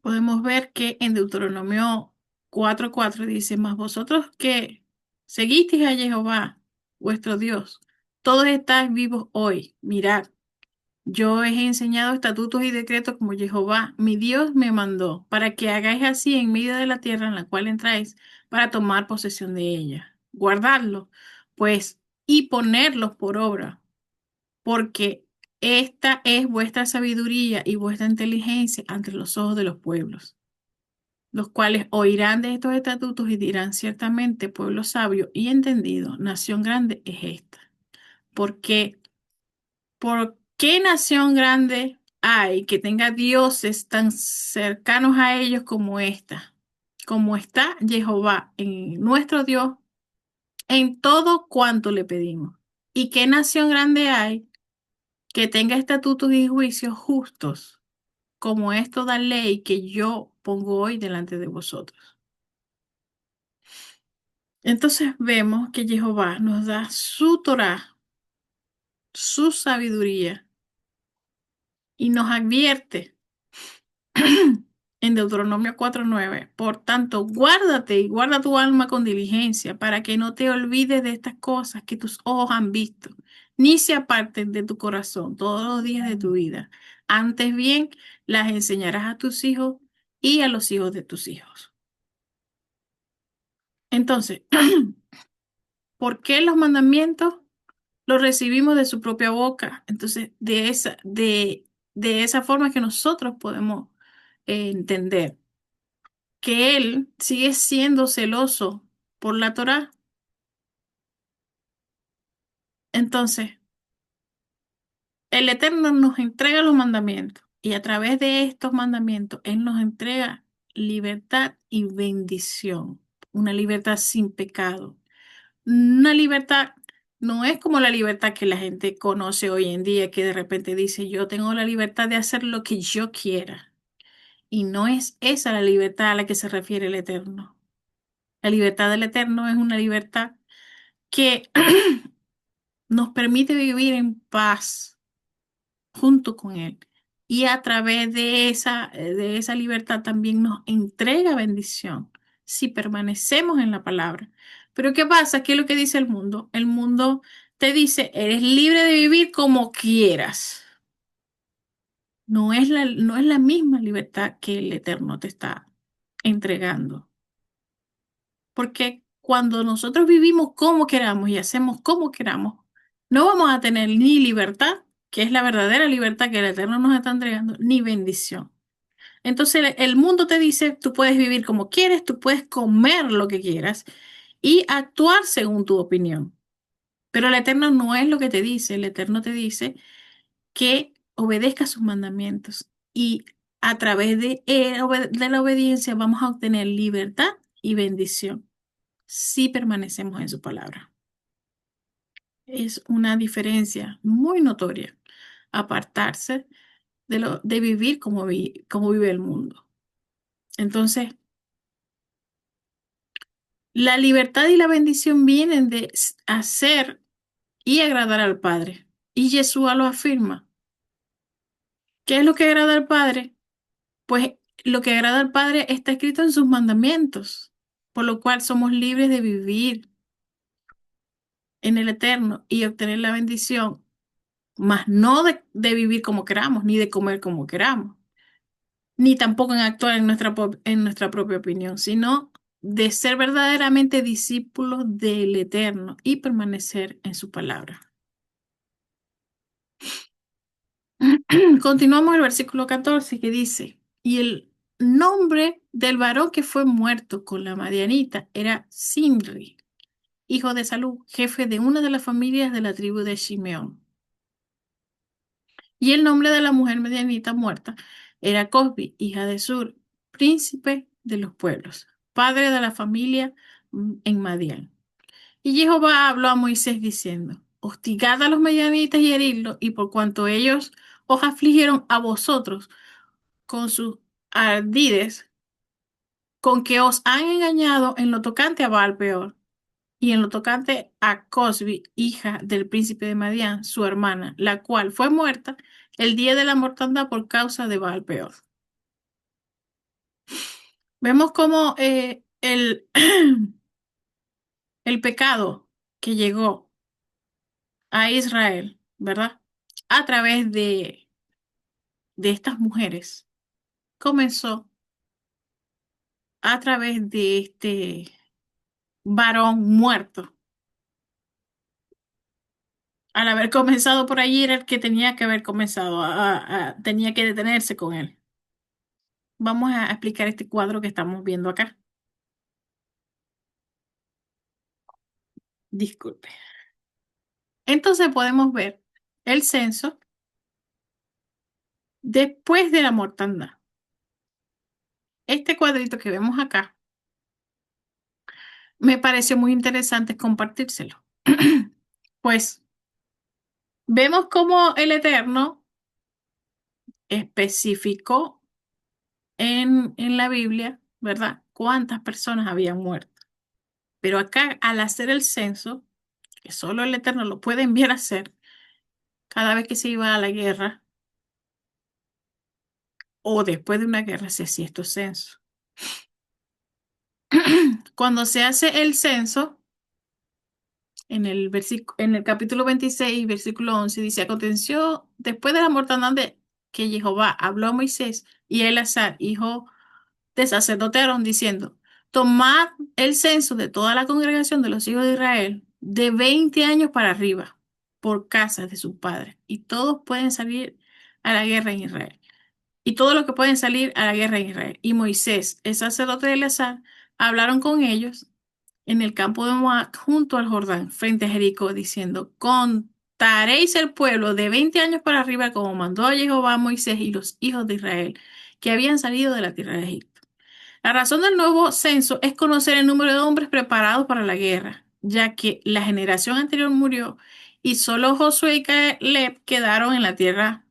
Podemos ver que en Deuteronomio 4:4 dice, mas vosotros que seguisteis a Jehová, vuestro Dios, todos estáis vivos hoy. Mirad, Yo os he enseñado estatutos y decretos como Jehová, mi Dios, me mandó, para que hagáis así en medio de la tierra en la cual entráis, para tomar posesión de ella. Guardadlos, pues, y ponerlos por obra, porque esta es vuestra sabiduría y vuestra inteligencia ante los ojos de los pueblos, los cuales oirán de estos estatutos y dirán ciertamente, pueblo sabio y entendido, nación grande es esta. Porque ¿por qué nación grande hay que tenga dioses tan cercanos a ellos como esta? Como está Jehová, en nuestro Dios, en todo cuanto le pedimos. ¿Y qué nación grande hay que tenga estatutos y juicios justos, como es toda ley que yo pongo hoy delante de vosotros? Entonces vemos que Jehová nos da su Torá, su sabiduría, y nos advierte en Deuteronomio 4:9. Por tanto, guárdate y guarda tu alma con diligencia para que no te olvides de estas cosas que tus ojos han visto, ni se aparten de tu corazón todos los días de tu vida. Antes bien, las enseñarás a tus hijos y a los hijos de tus hijos. Entonces, ¿por qué los mandamientos los recibimos de su propia boca? Entonces, de esa forma que nosotros podemos entender que él sigue siendo celoso por la Torá. Entonces, el Eterno nos entrega los mandamientos y a través de estos mandamientos, Él nos entrega libertad y bendición, una libertad sin pecado. Una libertad no es como la libertad que la gente conoce hoy en día, que de repente dice, yo tengo la libertad de hacer lo que yo quiera. Y no es esa la libertad a la que se refiere el Eterno. La libertad del Eterno es una libertad que nos permite vivir en paz junto con Él. Y a través de esa libertad también nos entrega bendición si permanecemos en la palabra. Pero ¿qué pasa? ¿Qué es lo que dice el mundo? El mundo te dice, eres libre de vivir como quieras. No es la misma libertad que el Eterno te está entregando. Porque cuando nosotros vivimos como queramos y hacemos como queramos, no vamos a tener ni libertad, que es la verdadera libertad que el Eterno nos está entregando, ni bendición. Entonces el mundo te dice, tú puedes vivir como quieres, tú puedes comer lo que quieras y actuar según tu opinión. Pero el Eterno no es lo que te dice, el Eterno te dice que obedezcas sus mandamientos y a través de la obediencia vamos a obtener libertad y bendición si permanecemos en su palabra. Es una diferencia muy notoria apartarse de vivir como vive el mundo. Entonces, la libertad y la bendición vienen de hacer y agradar al Padre. Y Yeshua lo afirma. ¿Qué es lo que agrada al Padre? Pues lo que agrada al Padre está escrito en sus mandamientos, por lo cual somos libres de vivir en el eterno y obtener la bendición, mas no de vivir como queramos, ni de comer como queramos, ni tampoco en actuar en nuestra propia opinión, sino de ser verdaderamente discípulos del Eterno y permanecer en su palabra. Continuamos el versículo 14 que dice, y el nombre del varón que fue muerto con la Madianita era Simri, hijo de Salú, jefe de una de las familias de la tribu de Shimeón. Y el nombre de la mujer medianita muerta era Cosbi, hija de Sur, príncipe de los pueblos, padre de la familia en Madián. Y Jehová habló a Moisés diciendo, hostigad a los medianitas y heridlos, y por cuanto ellos os afligieron a vosotros con sus ardides, con que os han engañado en lo tocante a Baal peor, y en lo tocante a Cosbi, hija del príncipe de Madián, su hermana, la cual fue muerta el día de la mortandad por causa de Baal peor. Vemos cómo el pecado que llegó a Israel, ¿verdad? a través de estas mujeres, comenzó a través de este varón muerto. Al haber comenzado por allí era el que tenía que haber comenzado, tenía que detenerse con él. Vamos a explicar este cuadro que estamos viendo acá. Disculpe. Entonces podemos ver el censo después de la mortandad. Este cuadrito que vemos acá me pareció muy interesante compartírselo. Pues vemos cómo el Eterno especificó en la Biblia, ¿verdad? Cuántas personas habían muerto. Pero acá, al hacer el censo, que solo el Eterno lo puede enviar a hacer, cada vez que se iba a la guerra o después de una guerra se hacía estos censos. Cuando se hace el censo, en el capítulo 26, versículo 11, dice: aconteció después de la mortandad que Jehová habló a Moisés y a Eleazar, hijo de sacerdote Aarón, diciendo: tomad el censo de toda la congregación de los hijos de Israel de 20 años para arriba, por casas de sus padres, y todos pueden salir a la guerra en Israel. Y todos los que pueden salir a la guerra en Israel. Y Moisés, el sacerdote de Eleazar, hablaron con ellos en el campo de Moab, junto al Jordán, frente a Jericó, diciendo: contaréis el pueblo de 20 años para arriba, como mandó a Jehová a Moisés y los hijos de Israel, que habían salido de la tierra de Egipto. La razón del nuevo censo es conocer el número de hombres preparados para la guerra, ya que la generación anterior murió y solo Josué y Caleb quedaron en la tierra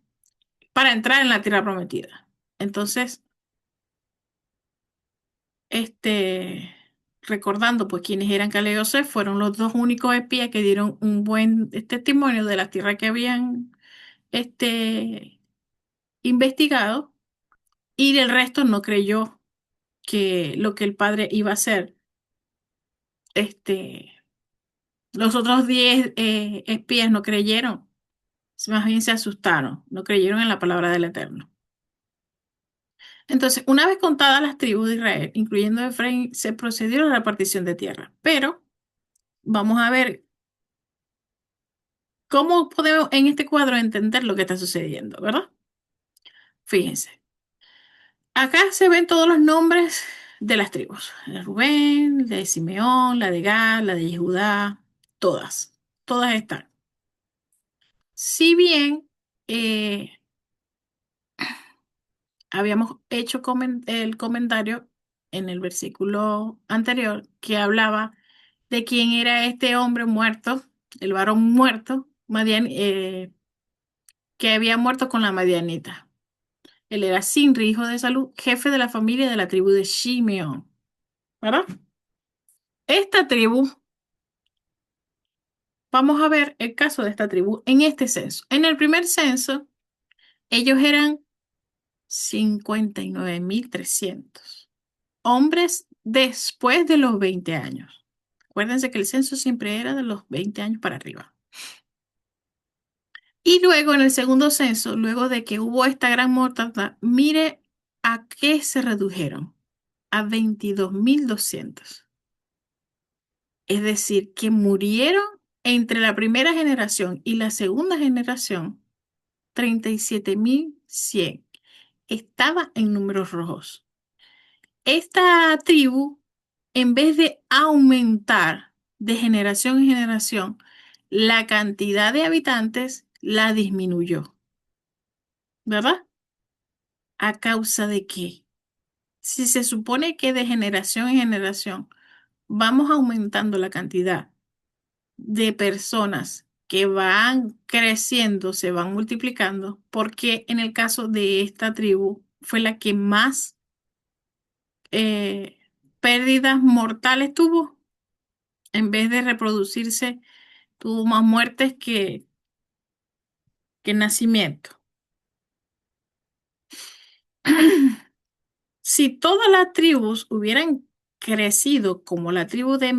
para entrar en la tierra prometida. Entonces, este, recordando pues quiénes eran Caleb y Josué, fueron los dos únicos espías que dieron un buen testimonio de la tierra que habían este, investigado, y del resto no creyó que lo que el padre iba a hacer. Este, los otros 10 espías no creyeron, más bien se asustaron, no creyeron en la palabra del Eterno. Entonces, una vez contadas las tribus de Israel, incluyendo Efraín, se procedió a la repartición de tierra. Pero vamos a ver cómo podemos en este cuadro entender lo que está sucediendo, ¿verdad? Fíjense, acá se ven todos los nombres de las tribus: la de Rubén, la de Simeón, la de Gad, la de Judá, todas están. Si bien eh, habíamos hecho el comentario en el versículo anterior que hablaba de quién era este hombre muerto, el varón muerto, que había muerto con la madianita. Él era Sinri, hijo de Salud, jefe de la familia de la tribu de Shimeón, ¿verdad? Esta tribu, vamos a ver el caso de esta tribu en este censo. En el primer censo, ellos eran 59.300 hombres después de los 20 años. Acuérdense que el censo siempre era de los 20 años para arriba. Y luego en el segundo censo, luego de que hubo esta gran mortandad, mire a qué se redujeron: a 22.200. Es decir, que murieron entre la primera generación y la segunda generación 37.100. Estaba en números rojos. Esta tribu, en vez de aumentar de generación en generación, la cantidad de habitantes la disminuyó, ¿verdad? ¿A causa de qué? Si se supone que de generación en generación vamos aumentando la cantidad de personas que van creciendo, se van multiplicando, porque en el caso de esta tribu fue la que más eh, pérdidas mortales tuvo. En vez de reproducirse, tuvo más muertes que nacimiento. Si todas las tribus hubieran crecido como la tribu de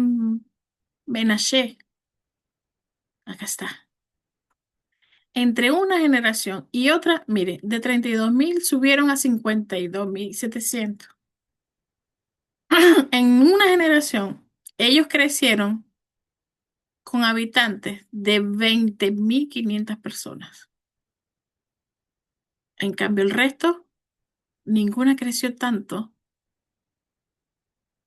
Menashe, acá está, Entre una generación y otra, mire, de 32.000 subieron a 52.700. En una generación, ellos crecieron con habitantes de 20.500 personas. En cambio, el resto, ninguna creció tanto.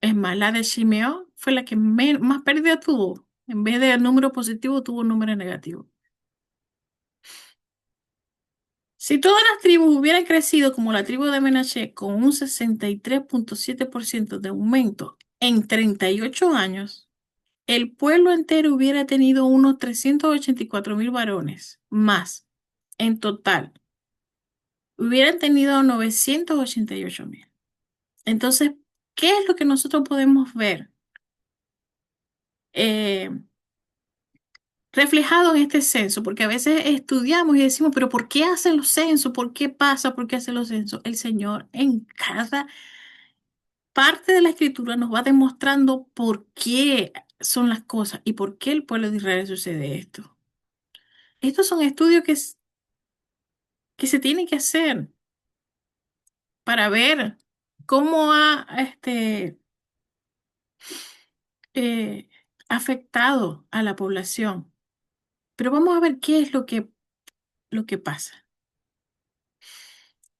Es más, la de Shimeón fue la que más pérdida tuvo. En vez de número positivo, tuvo un número negativo. Si todas las tribus hubieran crecido como la tribu de Menashe, con un 63,7% de aumento en 38 años, el pueblo entero hubiera tenido unos 384.000 varones más en total. Hubieran tenido 988.000. Entonces, ¿qué es lo que nosotros podemos ver eh, reflejado en este censo? Porque a veces estudiamos y decimos, pero ¿por qué hacen los censos? ¿Por qué pasa? ¿Por qué hacen los censos? El Señor en cada parte de la escritura nos va demostrando por qué son las cosas y por qué el pueblo de Israel sucede esto. Estos son estudios que se tienen que hacer para ver cómo ha eh, afectado a la población. Pero vamos a ver qué es lo que pasa.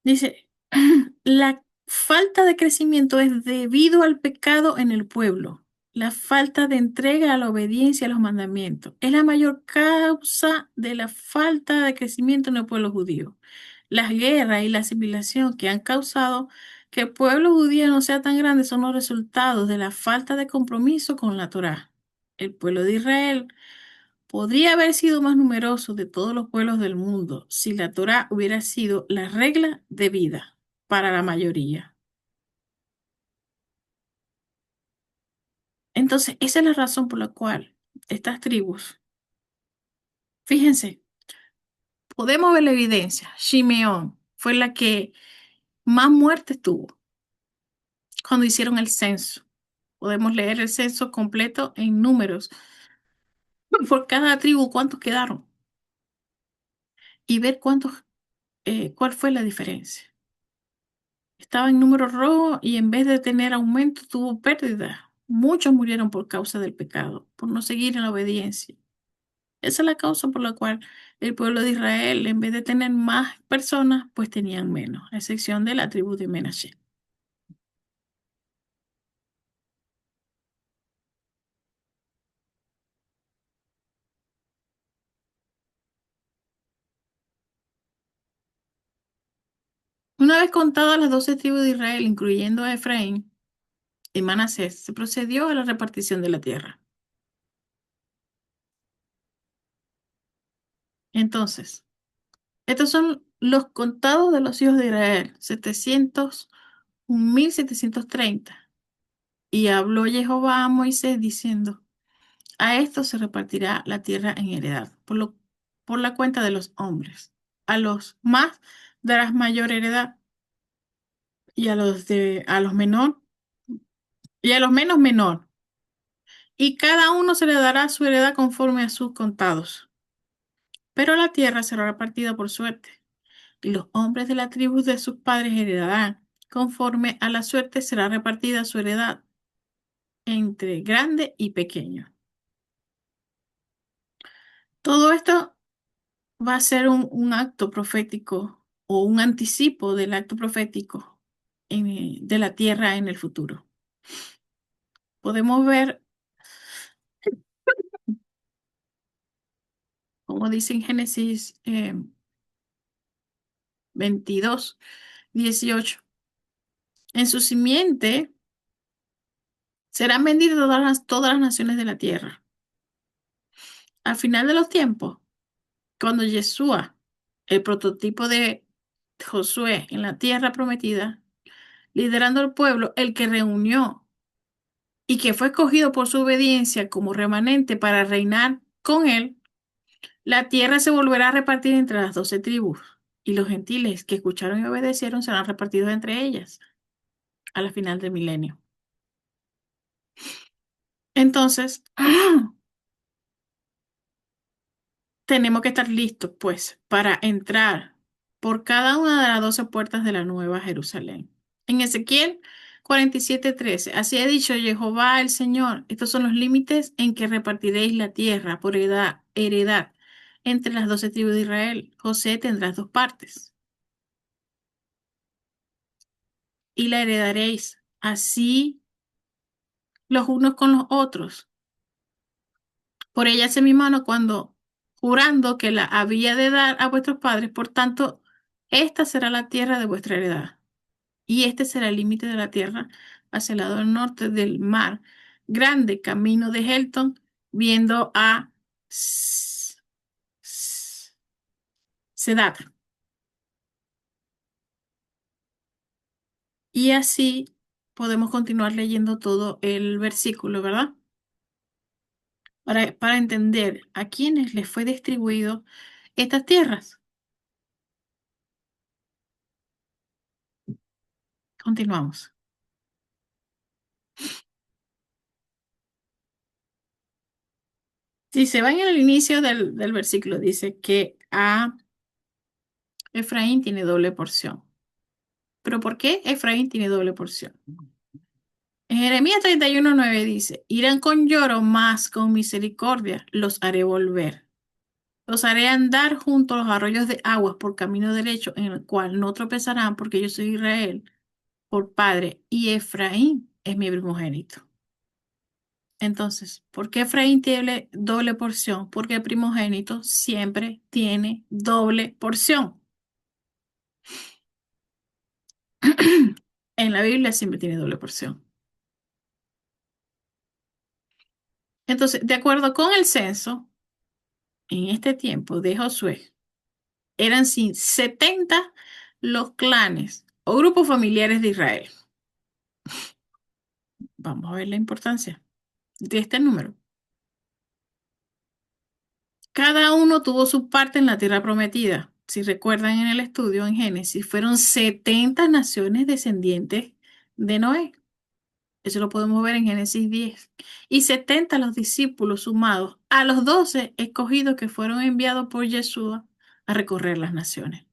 Dice, la falta de crecimiento es debido al pecado en el pueblo. La falta de entrega a la obediencia a los mandamientos es la mayor causa de la falta de crecimiento en el pueblo judío. Las guerras y la asimilación que han causado que el pueblo judío no sea tan grande son los resultados de la falta de compromiso con la Torá. El pueblo de Israel podría haber sido más numeroso de todos los pueblos del mundo si la Torá hubiera sido la regla de vida para la mayoría. Entonces, esa es la razón por la cual estas tribus, fíjense, podemos ver la evidencia. Shimeón fue la que más muertes tuvo cuando hicieron el censo. Podemos leer el censo completo en números por cada tribu, cuántos quedaron y ver cuál fue la diferencia. Estaba en número rojo y en vez de tener aumento tuvo pérdida. Muchos murieron por causa del pecado, por no seguir en la obediencia. Esa es la causa por la cual el pueblo de Israel, en vez de tener más personas, pues tenían menos, a excepción de la tribu de Menashe. Una vez contadas las 12 tribus de Israel, incluyendo a Efraín y Manasés, se procedió a la repartición de la tierra. Entonces, estos son los contados de los hijos de Israel, 701.730. Y habló Jehová a Moisés diciendo, a estos se repartirá la tierra en heredad, por la cuenta de los hombres. A los más darás mayor heredad, y a los menor, y a los menos menor. Y cada uno se le dará su heredad conforme a sus contados. Pero la tierra será repartida por suerte, y los hombres de la tribu de sus padres heredarán. Conforme a la suerte será repartida su heredad entre grande y pequeño. Todo esto va a ser un acto profético o un anticipo del acto profético de la tierra en el futuro. Podemos ver, como dice en Génesis 22:18, en su simiente serán benditas todas las naciones de la tierra. Al final de los tiempos, cuando Yeshua, el prototipo de Josué en la tierra prometida, liderando al pueblo, el que reunió y que fue escogido por su obediencia como remanente para reinar con él, la tierra se volverá a repartir entre las 12 tribus, y los gentiles que escucharon y obedecieron serán repartidos entre ellas a la final del milenio. Entonces, tenemos que estar listos, pues, para entrar por cada una de las 12 puertas de la Nueva Jerusalén. En Ezequiel 47:13, así ha dicho Jehová el Señor, estos son los límites en que repartiréis la tierra por heredad entre las 12 tribus de Israel. José tendrá dos partes y la heredaréis así los unos con los otros. Por ella hace mi mano cuando jurando que la había de dar a vuestros padres, por tanto, esta será la tierra de vuestra heredad. Y este será el límite de la tierra hacia el lado del norte del mar, grande camino de Helton, viendo a Sedad. Y así podemos continuar leyendo todo el versículo, ¿verdad? Para entender a quiénes les fue distribuido estas tierras. Continuamos. Si se van en el inicio del versículo, dice que a Efraín tiene doble porción. ¿Pero por qué Efraín tiene doble porción? En Jeremías 31:9 dice, irán con lloro, mas con misericordia los haré volver. Los haré andar junto a los arroyos de aguas por camino derecho, en el cual no tropezarán, porque yo soy Israel por padre, y Efraín es mi primogénito. Entonces, ¿por qué Efraín tiene doble porción? Porque el primogénito siempre tiene doble porción. En la Biblia siempre tiene doble porción. Entonces, de acuerdo con el censo, en este tiempo de Josué, eran 70 los clanes o grupos familiares de Israel. Vamos a ver la importancia de este número. Cada uno tuvo su parte en la tierra prometida. Si recuerdan en el estudio en Génesis, fueron 70 naciones descendientes de Noé. Eso lo podemos ver en Génesis 10. Y 70 los discípulos sumados a los 12 escogidos que fueron enviados por Yeshua a recorrer las naciones.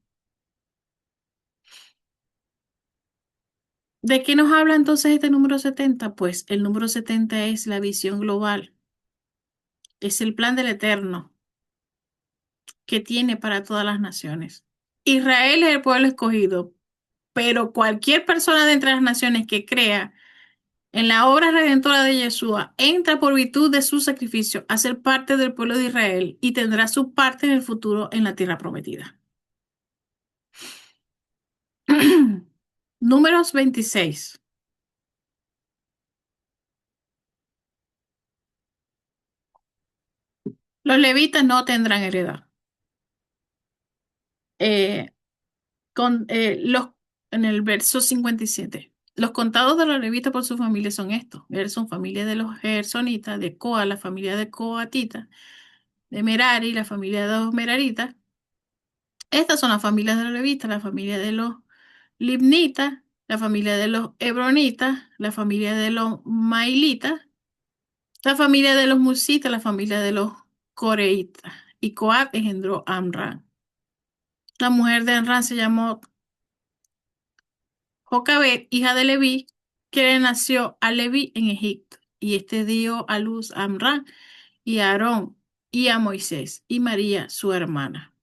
¿De qué nos habla entonces este número 70? Pues el número 70 es la visión global, es el plan del Eterno que tiene para todas las naciones. Israel es el pueblo escogido, pero cualquier persona de entre las naciones que crea en la obra redentora de Yeshua entra por virtud de su sacrificio a ser parte del pueblo de Israel y tendrá su parte en el futuro en la tierra prometida. Números 26. Los levitas no tendrán heredad. Eh, en el verso 57, los contados de los levitas por su familia son estos. Son familia de los gersonitas, de Coa, la familia de Coatita, de Merari, la familia de los Meraritas. Estas son las familias de los levitas, la familia de los libnitas, la familia de los hebronitas, la familia de los mailitas, la familia de los musitas, la familia de los coreitas. Y Coat engendró a Amram. La mujer de Amram se llamó Jocabed, hija de Leví, que le nació a Leví en Egipto. Y este dio a luz a Amram y a Aarón y a Moisés y María, su hermana.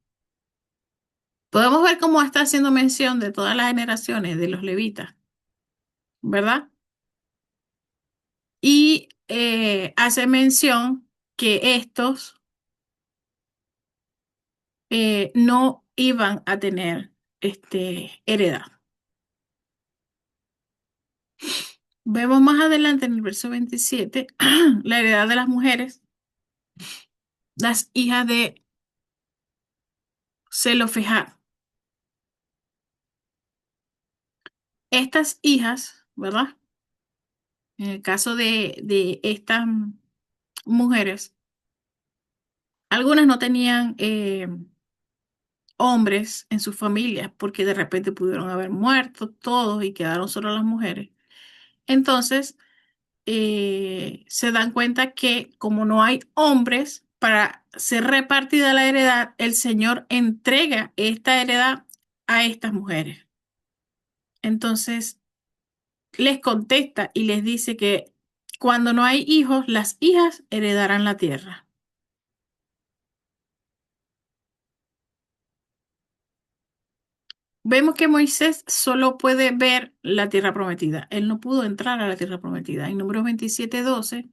Podemos ver cómo está haciendo mención de todas las generaciones de los levitas, ¿verdad? Y hace mención que estos no iban a tener heredad. Vemos más adelante en el verso 27 la heredad de las mujeres, las hijas de Zelofejad. Estas hijas, ¿verdad? En el caso de estas mujeres, algunas no tenían hombres en sus familias porque de repente pudieron haber muerto todos y quedaron solo las mujeres. Entonces, se dan cuenta que como no hay hombres, para ser repartida la heredad, el Señor entrega esta heredad a estas mujeres. Entonces les contesta y les dice que cuando no hay hijos, las hijas heredarán la tierra. Vemos que Moisés solo puede ver la tierra prometida. Él no pudo entrar a la tierra prometida. En Números 27:12,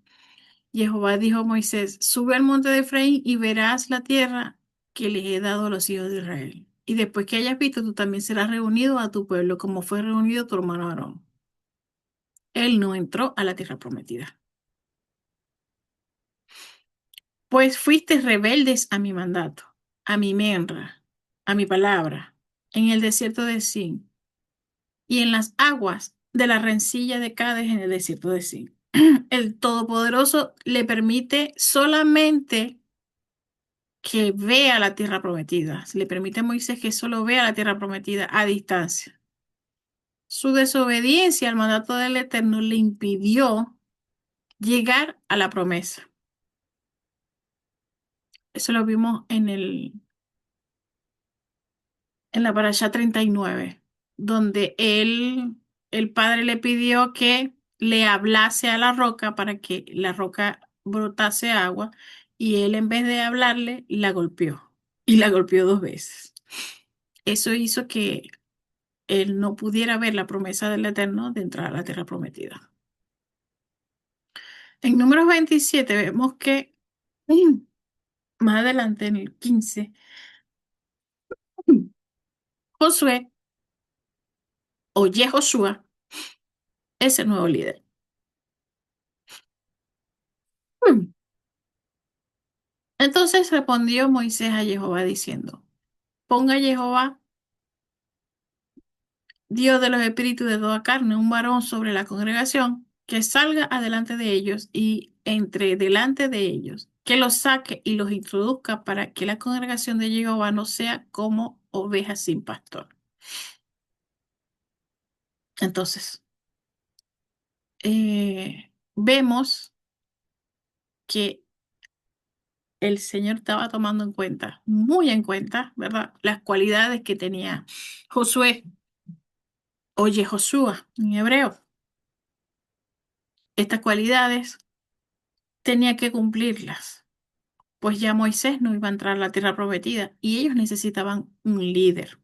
Jehová dijo a Moisés, sube al monte de Efraín y verás la tierra que les he dado a los hijos de Israel. Y después que hayas visto, tú también serás reunido a tu pueblo, como fue reunido tu hermano Aarón. Él no entró a la tierra prometida. Pues fuiste rebeldes a mi mandato, a mi menra, a mi palabra, en el desierto de Sin y en las aguas de la rencilla de Cádiz en el desierto de Sin. El Todopoderoso le permite solamente que vea la tierra prometida. Se le permite a Moisés que solo vea la tierra prometida a distancia. Su desobediencia al mandato del Eterno le impidió llegar a la promesa. Eso lo vimos en la parashá 39, donde el padre le pidió que le hablase a la roca para que la roca brotase agua, y él en vez de hablarle, la golpeó, y la golpeó dos veces. Eso hizo que él no pudiera ver la promesa del Eterno de entrar a la tierra prometida. En Números 27 vemos que mm, más adelante, en el 15, Josué o Yehoshua es el nuevo líder. Mm. Entonces respondió Moisés a Jehová diciendo, ponga Jehová, Dios de los espíritus de toda carne, un varón sobre la congregación, que salga adelante de ellos y entre delante de ellos, que los saque y los introduzca para que la congregación de Jehová no sea como ovejas sin pastor. Entonces, vemos que el Señor estaba tomando en cuenta, muy en cuenta, ¿verdad? Las cualidades que tenía Josué, oye Josué en hebreo. Estas cualidades tenía que cumplirlas, pues ya Moisés no iba a entrar a la tierra prometida y ellos necesitaban un líder.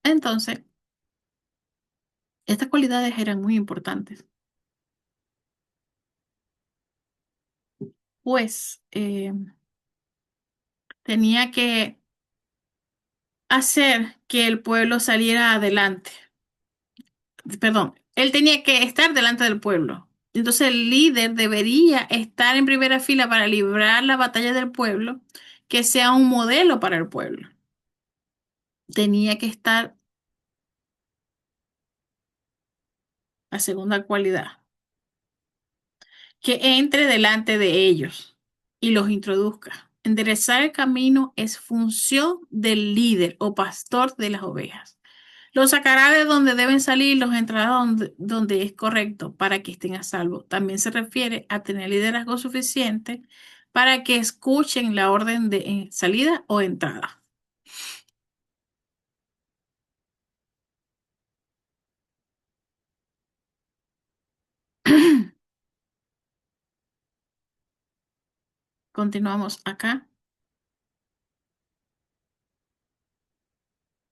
Entonces, estas cualidades eran muy importantes, pues tenía que hacer que el pueblo saliera adelante. Perdón, él tenía que estar delante del pueblo. Entonces el líder debería estar en primera fila para librar la batalla del pueblo, que sea un modelo para el pueblo. Tenía que estar la segunda cualidad, que entre delante de ellos y los introduzca. Enderezar el camino es función del líder o pastor de las ovejas. Los sacará de donde deben salir, los entrará donde es correcto para que estén a salvo. También se refiere a tener liderazgo suficiente para que escuchen la orden de salida o entrada. Continuamos acá.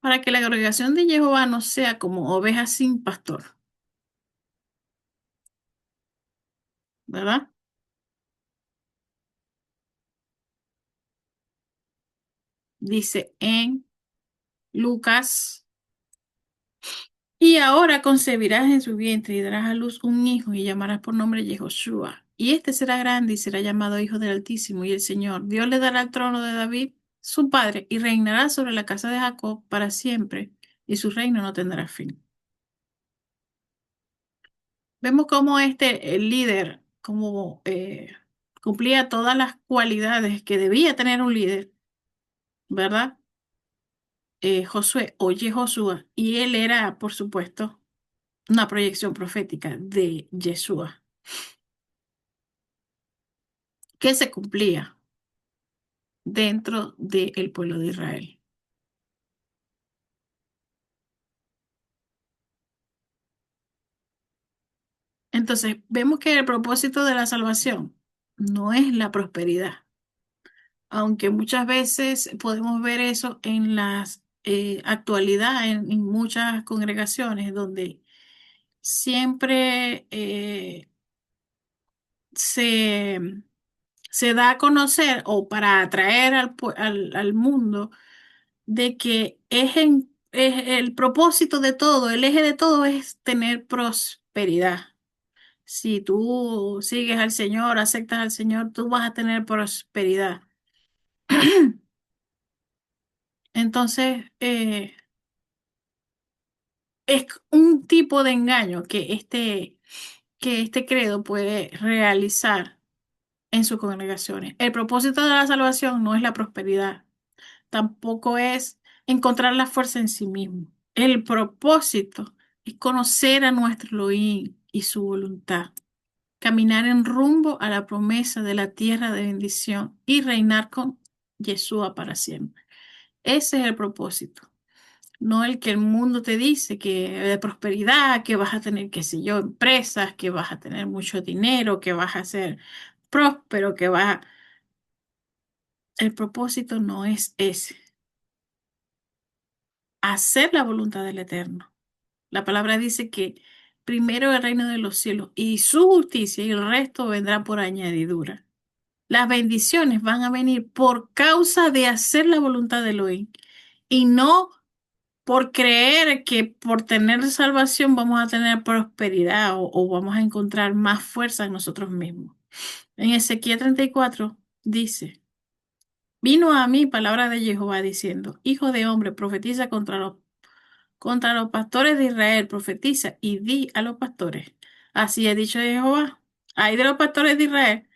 Para que la congregación de Jehová no sea como ovejas sin pastor, ¿verdad? Dice en Lucas. Y ahora concebirás en su vientre y darás a luz un hijo y llamarás por nombre Yehoshua. Y este será grande y será llamado Hijo del Altísimo y el Señor. Dios le dará el trono de David, su padre, y reinará sobre la casa de Jacob para siempre, y su reino no tendrá fin. Vemos cómo el líder, como cumplía todas las cualidades que debía tener un líder, ¿verdad? Josué oye Josué, y él era, por supuesto, una proyección profética de Yeshua, que se cumplía. dentro del pueblo de Israel. Entonces, vemos que el propósito de la salvación no es la prosperidad, aunque muchas veces podemos ver eso en las actualidad en muchas congregaciones donde siempre se, se da a conocer o para atraer al mundo de que es el propósito de todo, el eje de todo es tener prosperidad. Si tú sigues al Señor, aceptas al Señor, tú vas a tener prosperidad. Entonces, es un tipo de engaño que este credo puede realizar en sus congregaciones. El propósito de la salvación no es la prosperidad, tampoco es encontrar la fuerza en sí mismo. El propósito es conocer a nuestro Elohim y su voluntad, caminar en rumbo a la promesa de la tierra de bendición y reinar con Yeshua para siempre. Ese es el propósito, no el que el mundo te dice que de prosperidad, que vas a tener, qué sé yo, empresas, que vas a tener mucho dinero, que vas a ser próspero, que vas a... El propósito no es ese, hacer la voluntad del Eterno. La palabra dice que primero el reino de los cielos y su justicia y el resto vendrá por añadidura. Las bendiciones van a venir por causa de hacer la voluntad de Elohim y no por creer que por tener salvación vamos a tener prosperidad o vamos a encontrar más fuerza en nosotros mismos. En Ezequiel 34 dice, vino a mí palabra de Jehová diciendo, Hijo de hombre, profetiza contra los pastores de Israel, profetiza y di a los pastores. Así ha dicho Jehová, hay de los pastores de Israel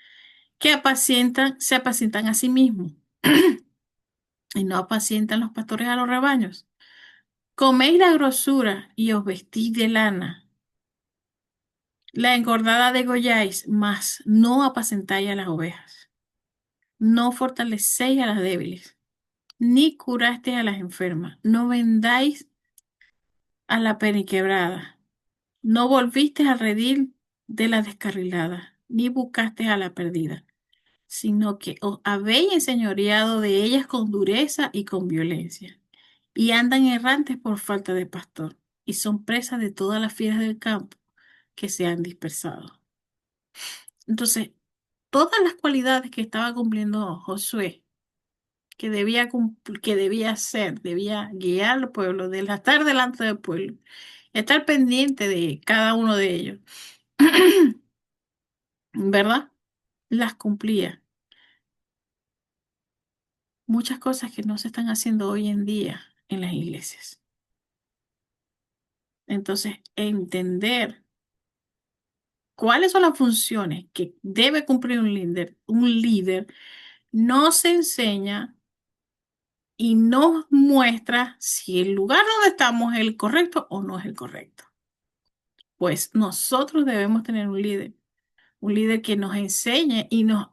que se apacientan a sí mismos y no apacientan los pastores a los rebaños. Coméis la grosura y os vestís de lana. La engordada degolláis, mas no apacentáis a las ovejas. No fortalecéis a las débiles, ni curasteis a las enfermas. No vendáis a la peniquebrada. No volvisteis al redil de la descarrilada, ni buscasteis a la perdida, sino que os habéis enseñoreado de ellas con dureza y con violencia, y andan errantes por falta de pastor, y son presas de todas las fieras del campo que se han dispersado. Entonces, todas las cualidades que estaba cumpliendo Josué, que debía hacer, debía guiar al pueblo, de estar delante del pueblo, estar pendiente de cada uno de ellos, ¿verdad? Las cumplía. Muchas cosas que no se están haciendo hoy en día en las iglesias. Entonces, entender cuáles son las funciones que debe cumplir un líder no se enseña y nos muestra si el lugar donde estamos es el correcto o no es el correcto. Pues nosotros debemos tener un líder que nos enseñe y nos,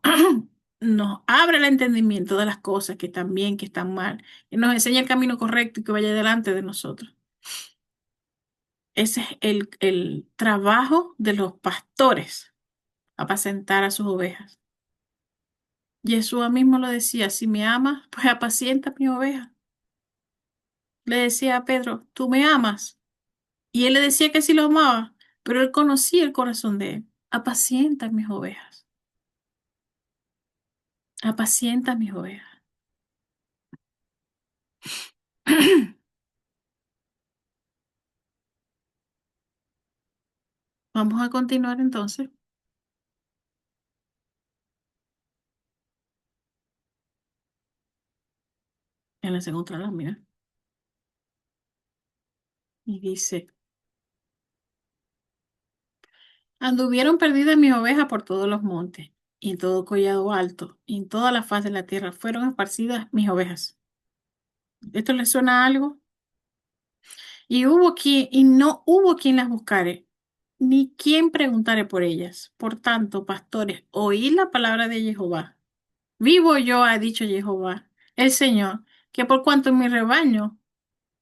nos abra el entendimiento de las cosas que están bien, que están mal, y nos enseñe el camino correcto y que vaya delante de nosotros. Ese es el trabajo de los pastores, apacentar a sus ovejas. Jesús mismo lo decía, si me amas, pues apacienta mi oveja. Le decía a Pedro, tú me amas. Y él le decía que sí lo amaba, pero él conocía el corazón de él. Apacienta mis ovejas, apacienta mis ovejas. Vamos a continuar entonces en la segunda lámina. Y dice, anduvieron perdidas mis ovejas por todos los montes, y en todo collado alto, y en toda la faz de la tierra fueron esparcidas mis ovejas. ¿Esto les suena a algo? Y no hubo quien las buscare, ni quien preguntare por ellas. Por tanto, pastores, oíd la palabra de Jehová. Vivo yo, ha dicho Jehová, el Señor, que por cuanto mi rebaño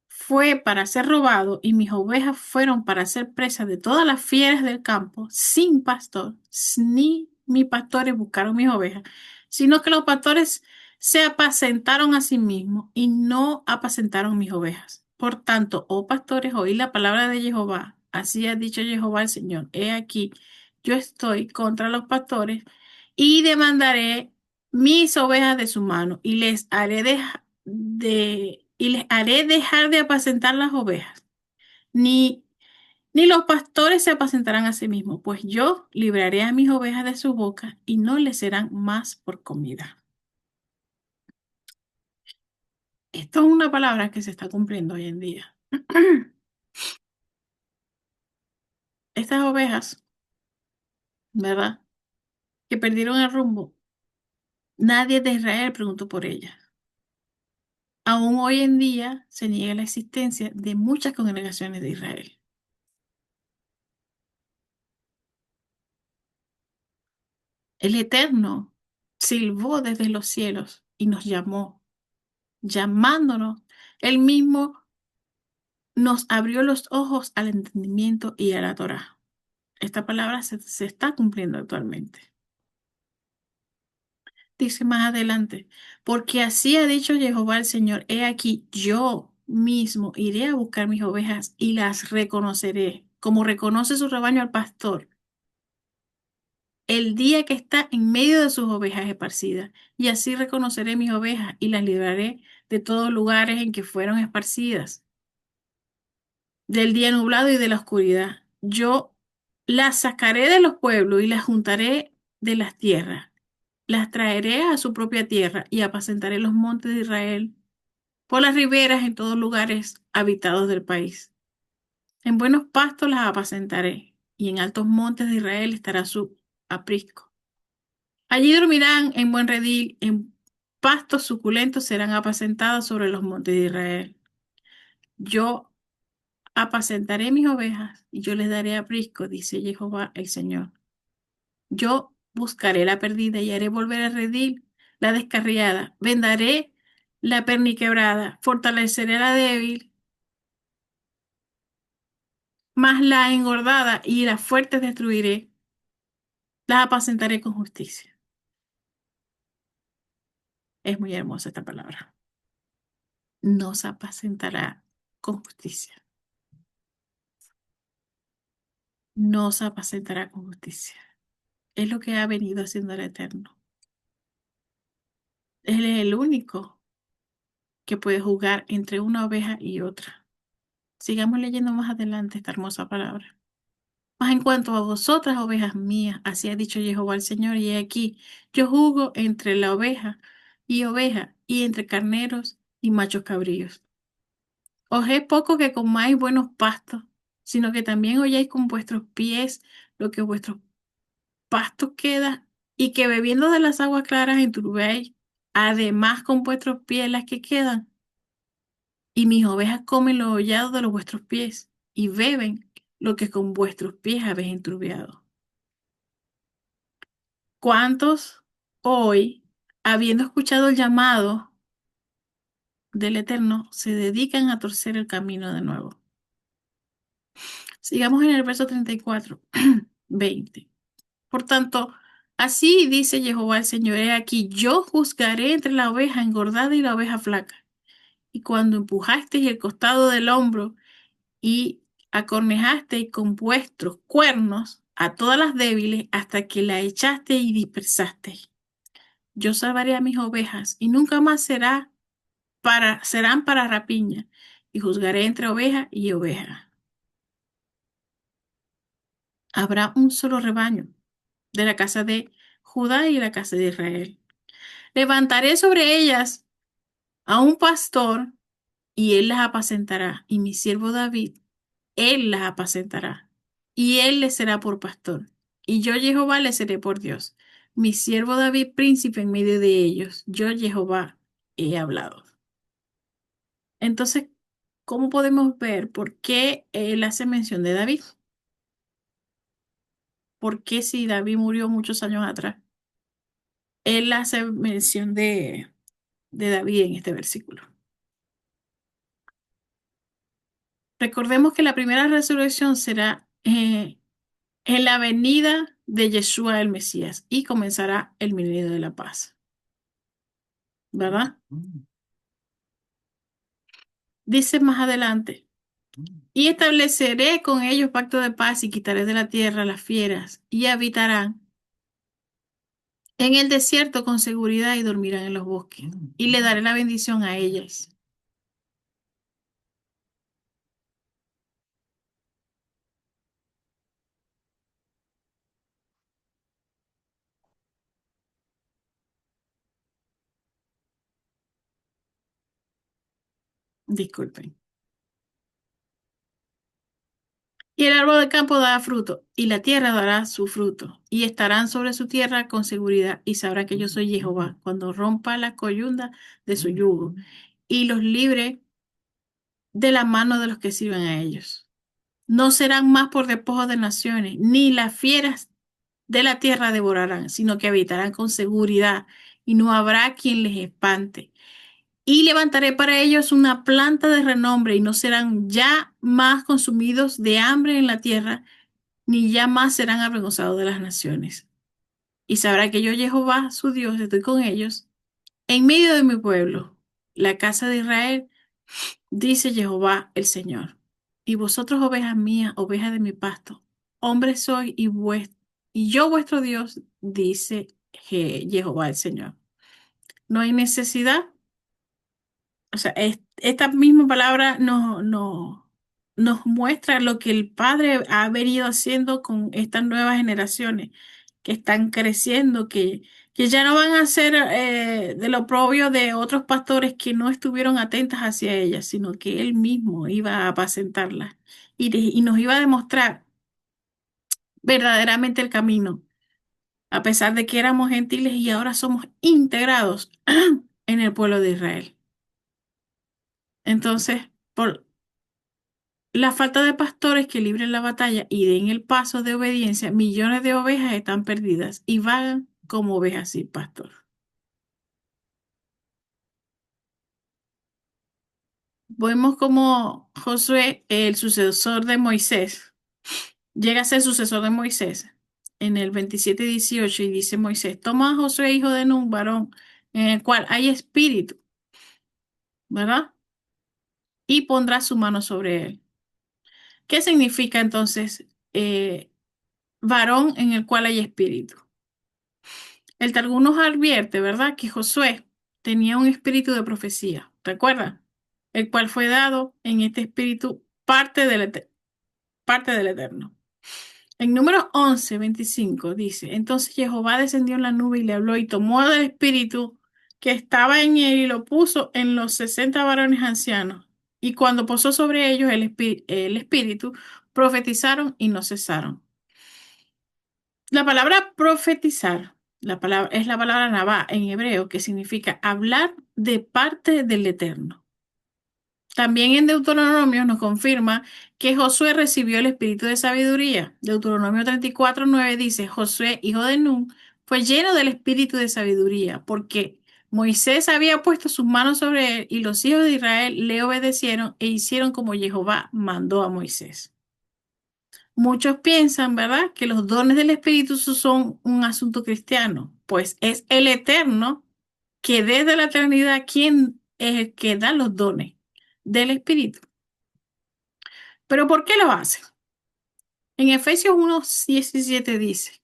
fue para ser robado y mis ovejas fueron para ser presas de todas las fieras del campo, sin pastor, ni mis pastores buscaron mis ovejas, sino que los pastores se apacentaron a sí mismos y no apacentaron mis ovejas. Por tanto, oh pastores, oí la palabra de Jehová. Así ha dicho Jehová el Señor. He aquí, yo estoy contra los pastores y demandaré mis ovejas de su mano y les haré dejar de apacentar las ovejas. Ni, ni los pastores se apacentarán a sí mismos, pues yo libraré a mis ovejas de su boca y no les serán más por comida. Esto es una palabra que se está cumpliendo hoy en día. Estas ovejas, ¿verdad? Que perdieron el rumbo, nadie de Israel preguntó por ellas. Aún hoy en día se niega la existencia de muchas congregaciones de Israel. El Eterno silbó desde los cielos y nos llamó, llamándonos. Él mismo nos abrió los ojos al entendimiento y a la Torá. Esta palabra se está cumpliendo actualmente. Dice más adelante, porque así ha dicho Jehová el Señor, he aquí, yo mismo iré a buscar mis ovejas y las reconoceré, como reconoce su rebaño al pastor, el día que está en medio de sus ovejas esparcidas, y así reconoceré mis ovejas y las libraré de todos lugares en que fueron esparcidas, del día nublado y de la oscuridad. Yo las sacaré de los pueblos y las juntaré de las tierras. Las traeré a su propia tierra y apacentaré los montes de Israel por las riberas en todos lugares habitados del país. En buenos pastos las apacentaré y en altos montes de Israel estará su aprisco. Allí dormirán en buen redil, en pastos suculentos serán apacentados sobre los montes de Israel. Yo apacentaré mis ovejas y yo les daré aprisco, dice Jehová el Señor. Yo buscaré la perdida y haré volver al redil la descarriada. Vendaré la perniquebrada, fortaleceré la débil, mas la engordada y la fuerte destruiré. Las apacentaré con justicia. Es muy hermosa esta palabra. Nos apacentará con justicia. Nos apacentará con justicia. Es lo que ha venido haciendo el Eterno. Él es el único que puede jugar entre una oveja y otra. Sigamos leyendo más adelante esta hermosa palabra. Mas en cuanto a vosotras, ovejas mías, así ha dicho Jehová el Señor, y he aquí, yo jugo entre la oveja, y entre carneros y machos cabríos. Os es poco que comáis buenos pastos, sino que también holláis con vuestros pies lo que vuestros pastos queda, y que bebiendo de las aguas claras enturbéis, además con vuestros pies las que quedan. Y mis ovejas comen los hollados de los vuestros pies, y beben lo que con vuestros pies habéis enturbiado. ¿Cuántos hoy, habiendo escuchado el llamado del Eterno, se dedican a torcer el camino de nuevo? Sigamos en el verso 34, 20. Por tanto, así dice Jehová el Señor, he aquí, yo juzgaré entre la oveja engordada y la oveja flaca. Y cuando empujasteis el costado del hombro y acornejasteis con vuestros cuernos a todas las débiles hasta que la echasteis y dispersasteis. Yo salvaré a mis ovejas y nunca más serán para rapiña, y juzgaré entre oveja y oveja. Habrá un solo rebaño de la casa de Judá y la casa de Israel. Levantaré sobre ellas a un pastor y él las apacentará, y mi siervo David, él las apacentará, y él les será por pastor. Y yo, Jehová, les seré por Dios. Mi siervo David, príncipe en medio de ellos. Yo, Jehová, he hablado. Entonces, ¿cómo podemos ver por qué él hace mención de David? ¿Por qué si David murió muchos años atrás? él hace mención de David en este versículo. Recordemos que la primera resurrección será en la venida de Yeshua el Mesías y comenzará el milenio de la paz, ¿verdad? Dice más adelante, y estableceré con ellos pacto de paz y quitaré de la tierra las fieras y habitarán en el desierto con seguridad y dormirán en los bosques y le daré la bendición a ellas. Disculpen. Y el árbol del campo dará fruto, y la tierra dará su fruto, y estarán sobre su tierra con seguridad, y sabrán que yo soy Jehová, cuando rompa la coyunda de su yugo, y los libre de la mano de los que sirven a ellos. No serán más por despojo de naciones, ni las fieras de la tierra devorarán, sino que habitarán con seguridad, y no habrá quien les espante. Y levantaré para ellos una planta de renombre, y no serán ya más consumidos de hambre en la tierra, ni ya más serán avergonzados de las naciones. Y sabrá que yo, Jehová, su Dios, estoy con ellos, en medio de mi pueblo, la casa de Israel, dice Jehová el Señor. Y vosotros, ovejas mías, ovejas de mi pasto, hombres soy y yo vuestro Dios, dice Jehová el Señor. No hay necesidad. O sea, esta misma palabra nos muestra lo que el Padre ha venido haciendo con estas nuevas generaciones que están creciendo, que ya no van a ser de lo propio de otros pastores que no estuvieron atentas hacia ellas, sino que Él mismo iba a apacentarlas y nos iba a demostrar verdaderamente el camino, a pesar de que éramos gentiles y ahora somos integrados en el pueblo de Israel. Entonces, por la falta de pastores que libren la batalla y den el paso de obediencia, millones de ovejas están perdidas y vagan como ovejas sin pastor. Vemos como Josué, el sucesor de Moisés, llega a ser sucesor de Moisés en el 27:18 y dice Moisés, toma a Josué, hijo de Nun, varón, en el cual hay espíritu, ¿verdad? Y pondrá su mano sobre él. ¿Qué significa entonces varón en el cual hay espíritu? El Talmud nos advierte, ¿verdad?, que Josué tenía un espíritu de profecía, ¿recuerda? El cual fue dado en este espíritu parte del Eterno. En Números 11:25 dice, entonces Jehová descendió en la nube y le habló y tomó del espíritu que estaba en él y lo puso en los 60 varones ancianos. Y cuando posó sobre ellos el espíritu, profetizaron y no cesaron. La palabra profetizar, es la palabra nabá en hebreo, que significa hablar de parte del Eterno. También en Deuteronomio nos confirma que Josué recibió el espíritu de sabiduría. Deuteronomio 34:9 dice, Josué, hijo de Nun, fue lleno del espíritu de sabiduría, porque Moisés había puesto sus manos sobre él y los hijos de Israel le obedecieron e hicieron como Jehová mandó a Moisés. Muchos piensan, ¿verdad?, que los dones del Espíritu son un asunto cristiano, pues es el Eterno que desde la eternidad quien es el que da los dones del Espíritu. ¿Pero por qué lo hace? En Efesios 1:17 dice,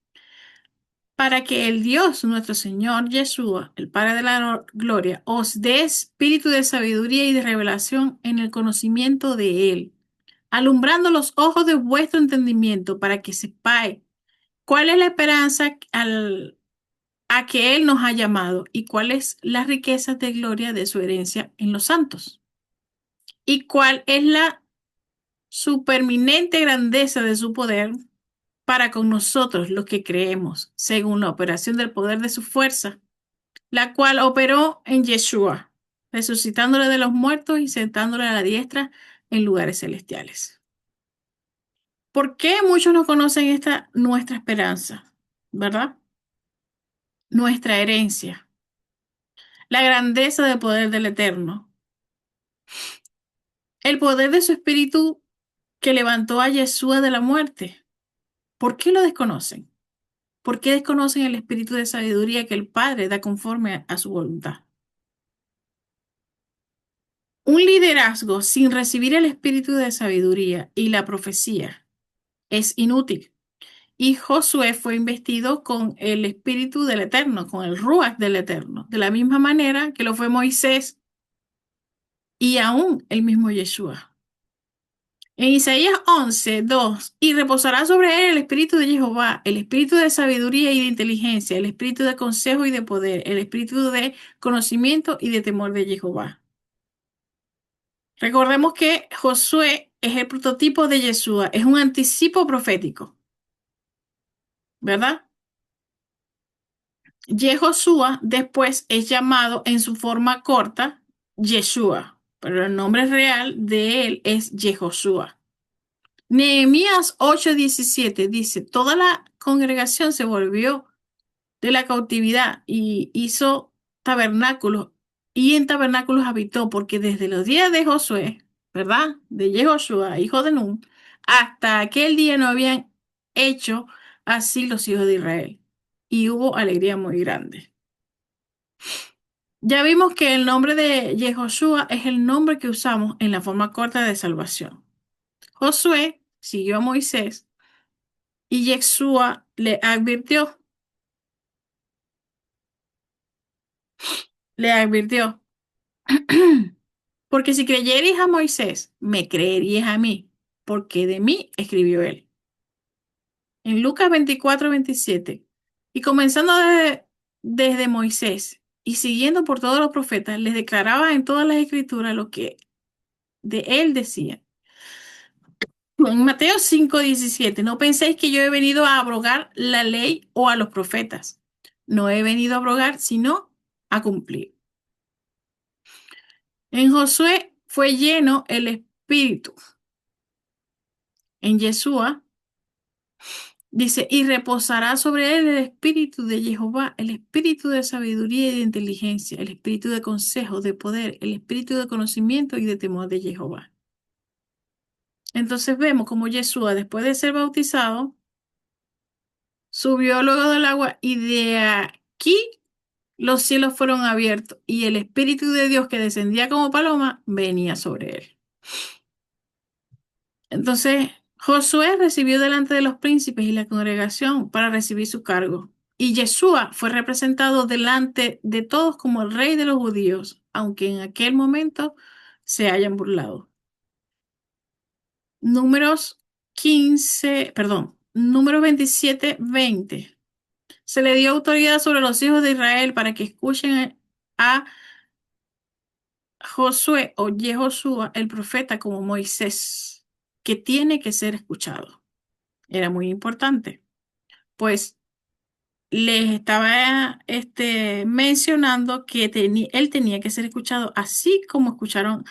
para que el Dios, nuestro Señor Yeshua, el Padre de la gloria, os dé espíritu de sabiduría y de revelación en el conocimiento de Él, alumbrando los ojos de vuestro entendimiento para que sepáis cuál es la esperanza a que Él nos ha llamado y cuál es la riqueza de gloria de su herencia en los santos y cuál es la superminente grandeza de su poder para con nosotros los que creemos, según la operación del poder de su fuerza, la cual operó en Yeshua, resucitándole de los muertos y sentándole a la diestra en lugares celestiales. ¿Por qué muchos no conocen esta nuestra esperanza? ¿Verdad? nuestra herencia, la grandeza del poder del Eterno, el poder de su espíritu que levantó a Yeshua de la muerte. ¿Por qué lo desconocen? ¿Por qué desconocen el espíritu de sabiduría que el Padre da conforme a su voluntad? Un liderazgo sin recibir el espíritu de sabiduría y la profecía es inútil. Y Josué fue investido con el espíritu del Eterno, con el Ruach del Eterno, de la misma manera que lo fue Moisés y aún el mismo Yeshua. En Isaías 11:2, y reposará sobre él el espíritu de Jehová, el espíritu de sabiduría y de inteligencia, el espíritu de consejo y de poder, el espíritu de conocimiento y de temor de Jehová. Recordemos que Josué es el prototipo de Yeshua, es un anticipo profético, ¿verdad? Yehoshua después es llamado en su forma corta Yeshua, pero el nombre real de él es Yehoshua. Nehemías 8:17 dice, toda la congregación se volvió de la cautividad y hizo tabernáculos y en tabernáculos habitó, porque desde los días de Josué, ¿verdad? De Yehoshua, hijo de Nun, hasta aquel día no habían hecho así los hijos de Israel. Y hubo alegría muy grande. Ya vimos que el nombre de Yehoshua es el nombre que usamos en la forma corta de salvación. Josué siguió a Moisés y Yeshua le advirtió, porque si creyereis a Moisés, me creeríais a mí, porque de mí escribió él. En Lucas 24:27, y comenzando desde Moisés y siguiendo por todos los profetas, les declaraba en todas las escrituras lo que de él decía. En Mateo 5:17, no penséis que yo he venido a abrogar la ley o a los profetas. No he venido a abrogar, sino a cumplir. En Josué fue lleno el Espíritu. En Yeshua dice, y reposará sobre él el Espíritu de Jehová, el Espíritu de sabiduría y de inteligencia, el Espíritu de consejo, de poder, el Espíritu de conocimiento y de temor de Jehová. Entonces vemos como Yeshua, después de ser bautizado, subió luego del agua y de aquí los cielos fueron abiertos y el Espíritu de Dios que descendía como paloma venía sobre él. Entonces Josué recibió delante de los príncipes y la congregación para recibir su cargo. Y Yeshua fue representado delante de todos como el rey de los judíos, aunque en aquel momento se hayan burlado. Números 27:20. Se le dio autoridad sobre los hijos de Israel para que escuchen a Josué o Yehoshua, el profeta, como Moisés, que tiene que ser escuchado. Era muy importante, pues les estaba mencionando que él tenía que ser escuchado así como escucharon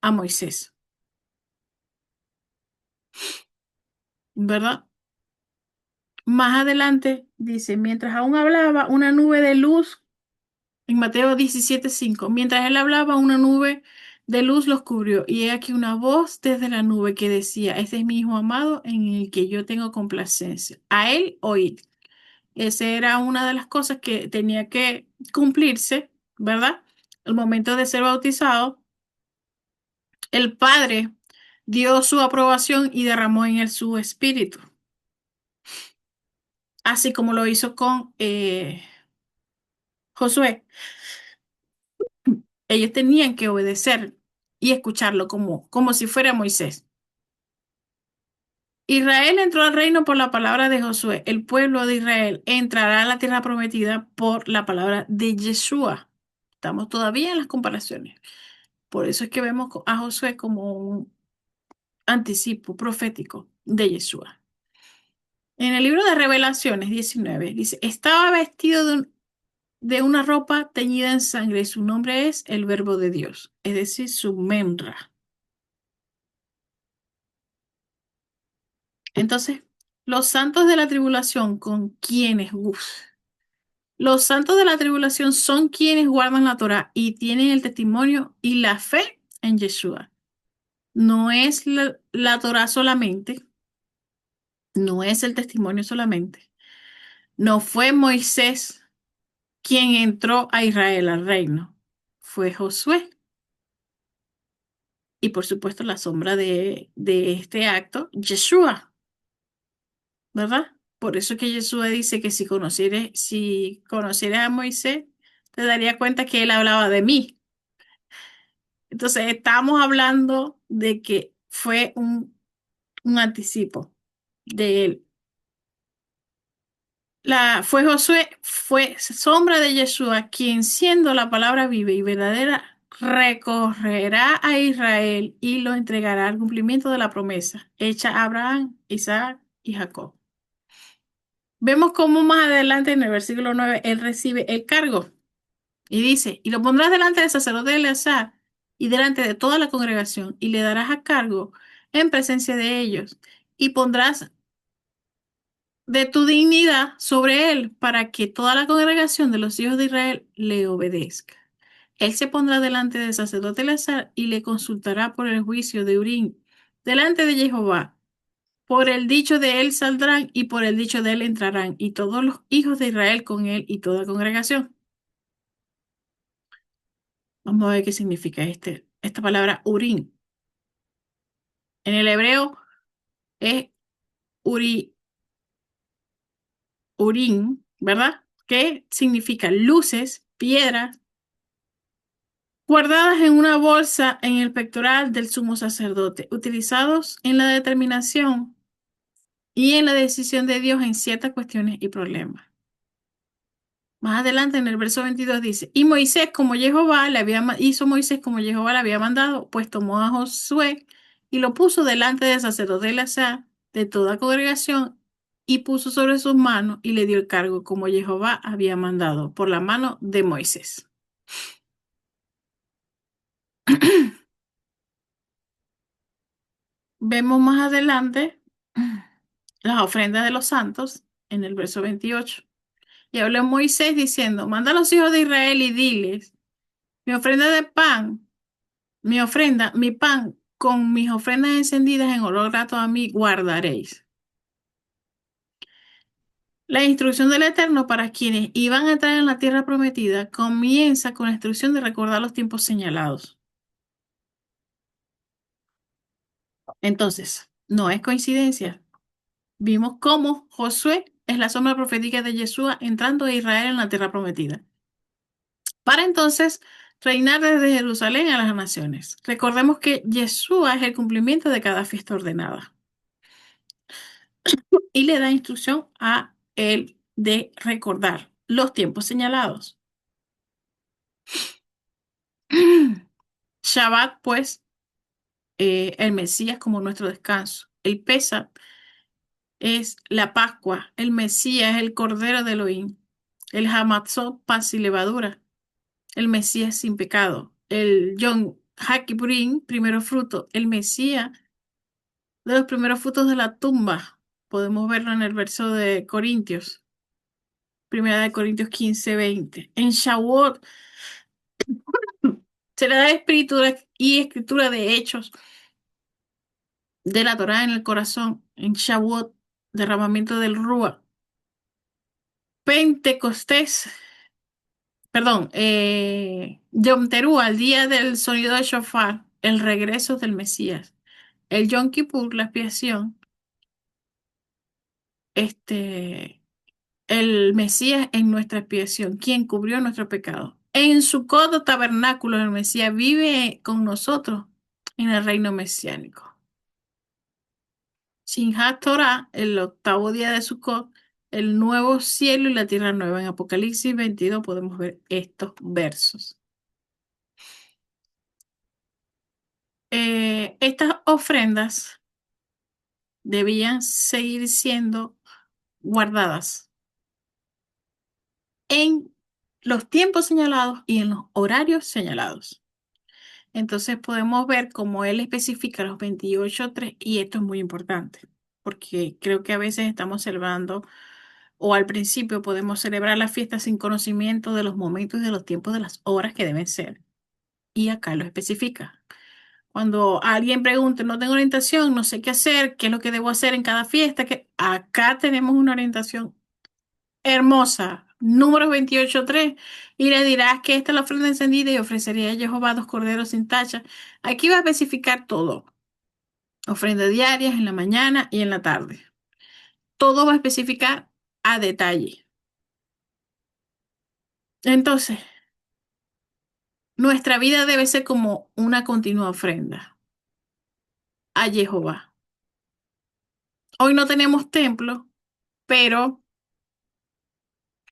a Moisés, ¿verdad? Más adelante dice, mientras aún hablaba, una nube de luz, en Mateo 17:5, mientras él hablaba, una nube de luz los cubrió, y he aquí una voz desde la nube que decía, este es mi hijo amado en el que yo tengo complacencia. A él oíd. Esa era una de las cosas que tenía que cumplirse, ¿verdad? Al momento de ser bautizado, el Padre dio su aprobación y derramó en él su espíritu, así como lo hizo con Josué. Ellos tenían que obedecer y escucharlo como si fuera Moisés. Israel entró al reino por la palabra de Josué. El pueblo de Israel entrará a la tierra prometida por la palabra de Yeshua. Estamos todavía en las comparaciones. Por eso es que vemos a Josué como un anticipo profético de Yeshua. En el libro de Revelaciones 19 dice, estaba vestido de una ropa teñida en sangre y su nombre es el Verbo de Dios, es decir, su Memra. Entonces, los santos de la tribulación con quienes Los santos de la tribulación son quienes guardan la Torá y tienen el testimonio y la fe en Yeshua. No es la Torá solamente, no es el testimonio solamente. No fue Moisés quien entró a Israel al reino, fue Josué. Y por supuesto la sombra de este acto, Yeshua, ¿verdad? Por eso que Yeshua dice que si conocieras a Moisés, te daría cuenta que él hablaba de mí. Entonces, estamos hablando de que fue un anticipo de él. Fue Josué, fue sombra de Yeshua, quien siendo la palabra viva y verdadera, recorrerá a Israel y lo entregará al cumplimiento de la promesa hecha a Abraham, Isaac y Jacob. Vemos cómo más adelante en el versículo 9 él recibe el cargo y dice, y lo pondrás delante del sacerdote de Eleazar y delante de toda la congregación y le darás a cargo en presencia de ellos y pondrás de tu dignidad sobre él para que toda la congregación de los hijos de Israel le obedezca. Él se pondrá delante del sacerdote Eleazar y le consultará por el juicio de Urim delante de Jehová. Por el dicho de él saldrán y por el dicho de él entrarán y todos los hijos de Israel con él y toda congregación. Vamos a ver qué significa esta palabra Urim. En el hebreo es Uri, Urim, ¿verdad? Que significa luces, piedras, guardadas en una bolsa en el pectoral del sumo sacerdote, utilizados en la determinación y en la decisión de Dios en ciertas cuestiones y problemas. Más adelante en el verso 22 dice, y Moisés como Jehová hizo Moisés como Jehová le había mandado, pues tomó a Josué y lo puso delante del sacerdote Eleazar de toda congregación y puso sobre sus manos y le dio el cargo como Jehová había mandado por la mano de Moisés. Vemos más adelante las ofrendas de los santos en el verso 28. Y habló Moisés diciendo, manda a los hijos de Israel y diles, mi ofrenda de pan, mi pan con mis ofrendas encendidas en olor grato a mí guardaréis. La instrucción del Eterno para quienes iban a entrar en la tierra prometida comienza con la instrucción de recordar los tiempos señalados. Entonces, no es coincidencia. Vimos cómo Josué es la sombra profética de Yeshua entrando a Israel en la tierra prometida, para entonces reinar desde Jerusalén a las naciones. Recordemos que Yeshua es el cumplimiento de cada fiesta ordenada y le da instrucción a él de recordar los tiempos señalados. Shabbat, pues, el Mesías como nuestro descanso. El Pesach es la Pascua. El Mesías es el Cordero de Elohim. El Hamatzot, paz y levadura. El Mesías sin pecado. El Yom HaKippurim, primero fruto. El Mesías de los primeros frutos de la tumba. Podemos verlo en el verso de Corintios. Primera de Corintios 15:20. En Shavuot se le da escritura y escritura de hechos de la Torá en el corazón. En Shavuot, derramamiento del Rúa. Pentecostés, perdón, Yom Teruah, el día del sonido de shofar, el regreso del Mesías. El Yom Kippur, la expiación, este, el Mesías en nuestra expiación, quien cubrió nuestro pecado. En su codo tabernáculo, el Mesías vive con nosotros en el reino mesiánico. Simchat Torah, el octavo día de Sukkot, el nuevo cielo y la tierra nueva. En Apocalipsis 22 podemos ver estos versos. Estas ofrendas debían seguir siendo guardadas en los tiempos señalados y en los horarios señalados. Entonces podemos ver cómo él especifica los 28:3 y esto es muy importante porque creo que a veces estamos celebrando o al principio podemos celebrar la fiesta sin conocimiento de los momentos y de los tiempos de las horas que deben ser. Y acá lo especifica. Cuando alguien pregunte, no tengo orientación, no sé qué hacer, qué es lo que debo hacer en cada fiesta, que acá tenemos una orientación hermosa. Número 28.3. Y le dirás que esta es la ofrenda encendida y ofrecería a Jehová 2 corderos sin tacha. Aquí va a especificar todo. Ofrenda diarias en la mañana y en la tarde. Todo va a especificar a detalle. Entonces, nuestra vida debe ser como una continua ofrenda a Jehová. Hoy no tenemos templo, pero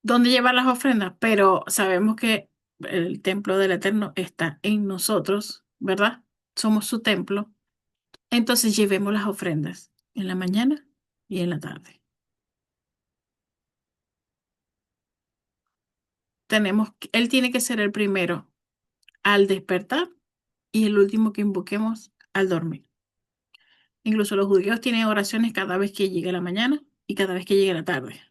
¿dónde llevar las ofrendas? Pero sabemos que el templo del Eterno está en nosotros, ¿verdad? Somos su templo. Entonces llevemos las ofrendas en la mañana y en la tarde. Él tiene que ser el primero al despertar y el último que invoquemos al dormir. Incluso los judíos tienen oraciones cada vez que llegue la mañana y cada vez que llegue la tarde.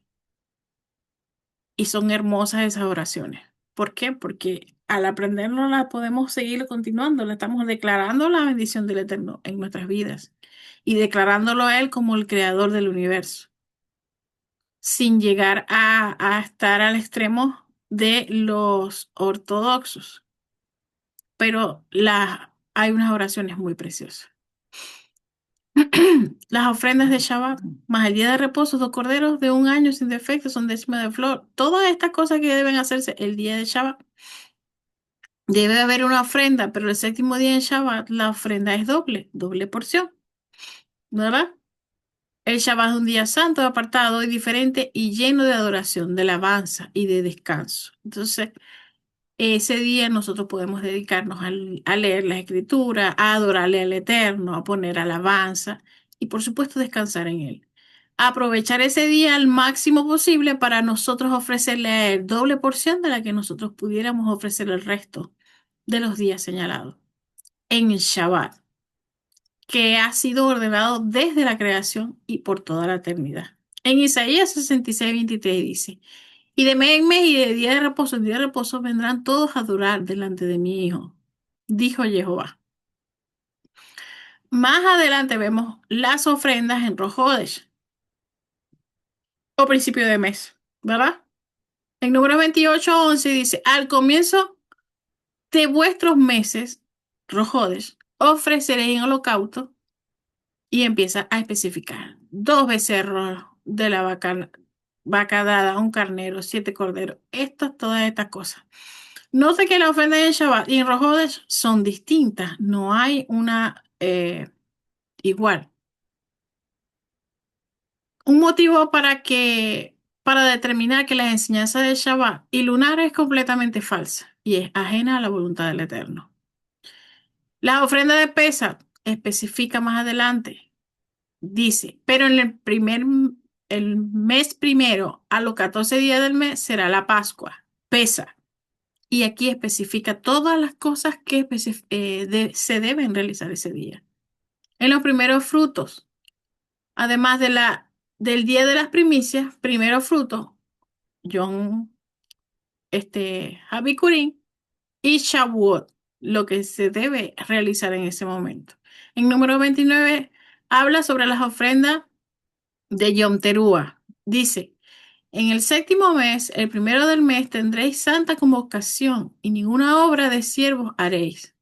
Y son hermosas esas oraciones. ¿Por qué? Porque al aprendernos las podemos seguir continuando. Le estamos declarando la bendición del Eterno en nuestras vidas y declarándolo a Él como el creador del universo, sin llegar a estar al extremo de los ortodoxos. Pero hay unas oraciones muy preciosas. Las ofrendas de Shabbat, más el día de reposo, 2 corderos de un año sin defecto, son décima de flor. Todas estas cosas que deben hacerse el día de Shabbat. Debe haber una ofrenda, pero el séptimo día en Shabbat la ofrenda es doble, doble porción, ¿verdad? El Shabbat es un día santo, apartado y diferente y lleno de adoración, de alabanza y de descanso. Entonces, ese día nosotros podemos dedicarnos a leer la Escritura, a adorarle al Eterno, a poner alabanza y por supuesto descansar en Él. Aprovechar ese día al máximo posible para nosotros ofrecerle a Él doble porción de la que nosotros pudiéramos ofrecer el resto de los días señalados en el Shabbat, que ha sido ordenado desde la creación y por toda la eternidad. En Isaías 66:23 dice, y de mes en mes y de día de reposo en día de reposo vendrán todos a adorar delante de mi Hijo, dijo Jehová. Más adelante vemos las ofrendas en Rosh Hodesh, o principio de mes, ¿verdad? En número 28:11 dice, al comienzo de vuestros meses, Rosh Hodesh, ofreceréis en holocausto. Y empieza a especificar 2 becerros de la vaca dada, un carnero, 7 corderos, todas estas cosas. Note que la ofrenda en Shabbat y en Rosh Hodesh son distintas, no hay una igual. Un motivo para determinar que la enseñanza de Shabbat y lunar es completamente falsa y es ajena a la voluntad del Eterno. La ofrenda de Pesach especifica más adelante. Dice, pero en el mes primero, a los 14 días del mes, será la Pascua, pesa. Y aquí especifica todas las cosas que se deben realizar ese día. En los primeros frutos, además del día de las primicias, primeros frutos, Yom Habicurín y Shavuot, lo que se debe realizar en ese momento. En número 29 habla sobre las ofrendas de Yom Teruah. Dice, en el séptimo mes, el primero del mes, tendréis santa convocación y ninguna obra de siervos haréis.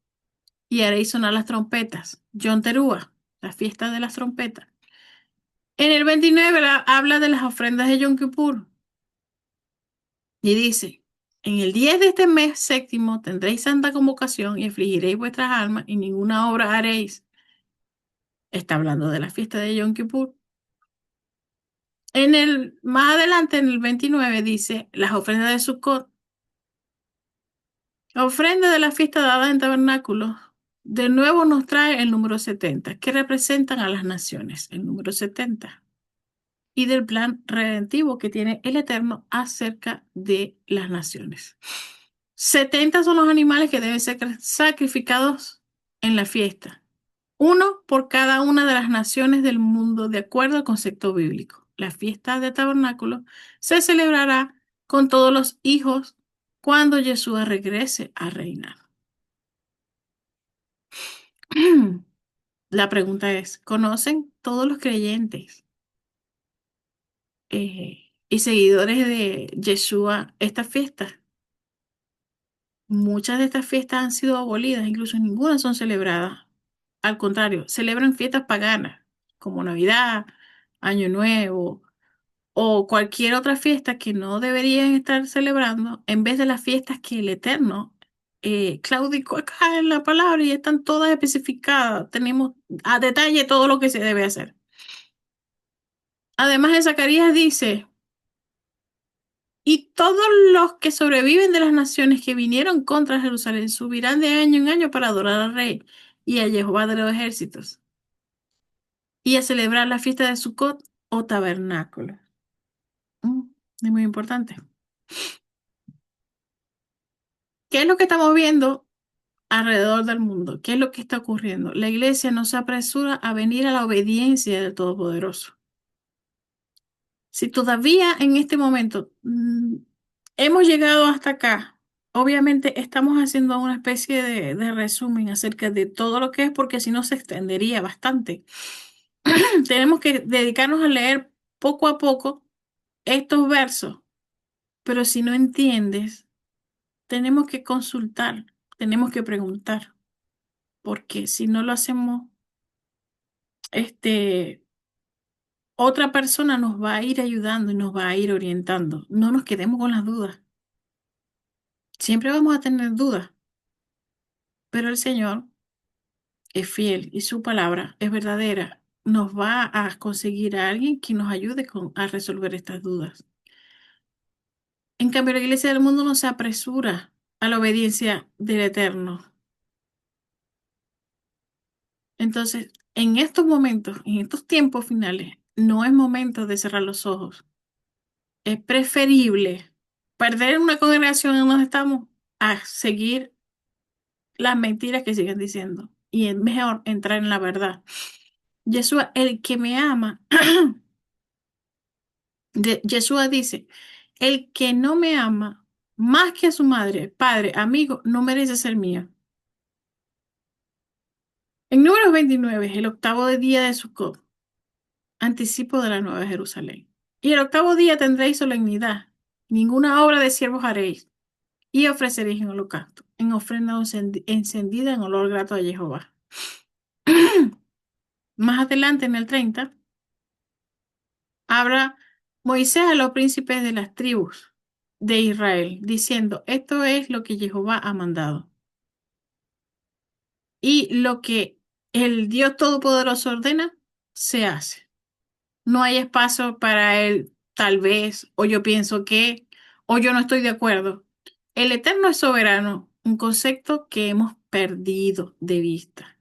Y haréis sonar las trompetas. Yom Teruah, la fiesta de las trompetas. En el 29 habla de las ofrendas de Yom Kippur. Y dice, en el 10 de este mes séptimo tendréis santa convocación y afligiréis vuestras almas y ninguna obra haréis. Está hablando de la fiesta de Yom Kippur. Más adelante, en el 29, dice las ofrendas de Sukkot. La ofrenda de la fiesta dada en tabernáculos. De nuevo nos trae el número 70, que representan a las naciones, el número 70, y del plan redentivo que tiene el Eterno acerca de las naciones. 70 son los animales que deben ser sacrificados en la fiesta, uno por cada una de las naciones del mundo, de acuerdo al concepto bíblico. la fiesta de tabernáculo, se celebrará con todos los hijos cuando Yeshua regrese a reinar. La pregunta es, ¿conocen todos los creyentes y seguidores de Yeshua esta fiesta? Muchas de estas fiestas han sido abolidas, incluso ninguna son celebradas. Al contrario, celebran fiestas paganas, como Navidad, Año Nuevo o cualquier otra fiesta que no deberían estar celebrando, en vez de las fiestas que el Eterno claudicó acá en la palabra y están todas especificadas. Tenemos a detalle todo lo que se debe hacer. Además, en Zacarías dice, y todos los que sobreviven de las naciones que vinieron contra Jerusalén subirán de año en año para adorar al Rey y a Jehová de los ejércitos y a celebrar la fiesta de Sucot o tabernáculo. Mm, es muy importante. ¿Qué es lo que estamos viendo alrededor del mundo? ¿Qué es lo que está ocurriendo? La iglesia no se apresura a venir a la obediencia del Todopoderoso. Si todavía en este momento hemos llegado hasta acá, obviamente estamos haciendo una especie de resumen acerca de todo lo que es, porque si no se extendería bastante. Tenemos que dedicarnos a leer poco a poco estos versos, pero si no entiendes, tenemos que consultar, tenemos que preguntar, porque si no lo hacemos, este, otra persona nos va a ir ayudando y nos va a ir orientando. No nos quedemos con las dudas. Siempre vamos a tener dudas, pero el Señor es fiel y su palabra es verdadera. Nos va a conseguir a alguien que nos ayude a resolver estas dudas. En cambio, la iglesia del mundo no se apresura a la obediencia del Eterno. Entonces, en estos momentos, en estos tiempos finales, no es momento de cerrar los ojos. Es preferible perder una congregación en donde estamos a seguir las mentiras que siguen diciendo. Y es mejor entrar en la verdad. Yeshua, el que me ama, Yeshua dice, el que no me ama más que a su madre, padre, amigo, no merece ser mío. En Números 29, el octavo día de Sucot, anticipo de la Nueva Jerusalén. Y el octavo día tendréis solemnidad, ninguna obra de siervos haréis, y ofreceréis en holocausto, en ofrenda encendida en olor grato a Jehová. Más adelante, en el 30, habla Moisés a los príncipes de las tribus de Israel, diciendo, esto es lo que Jehová ha mandado. Y lo que el Dios Todopoderoso ordena, se hace. No hay espacio para él, tal vez, o yo pienso que, o yo no estoy de acuerdo. El Eterno es soberano, un concepto que hemos perdido de vista.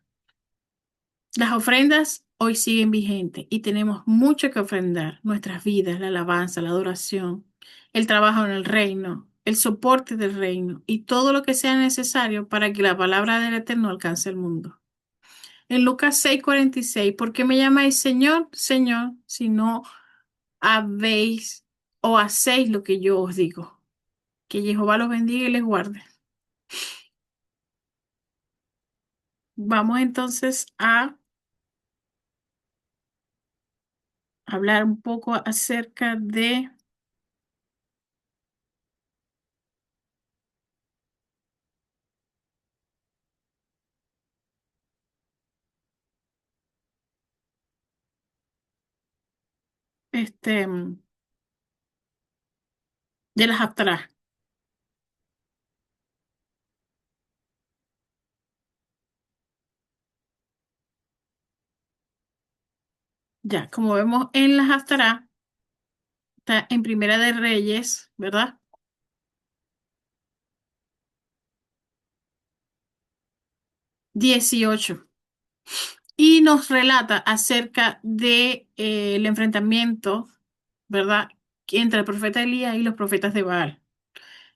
Las ofrendas hoy siguen vigentes y tenemos mucho que ofrendar, nuestras vidas, la alabanza, la adoración, el trabajo en el reino, el soporte del reino y todo lo que sea necesario para que la palabra del Eterno alcance el mundo. En Lucas 6:46, ¿por qué me llamáis Señor, Señor, si no habéis o hacéis lo que yo os digo? Que Jehová los bendiga y les guarde. Vamos entonces a hablar un poco acerca de este de las Haftarah. Ya, como vemos en las Haftarah, está en Primera de Reyes, ¿verdad? 18. Y nos relata acerca de el enfrentamiento, ¿verdad? Entre el profeta Elías y los profetas de Baal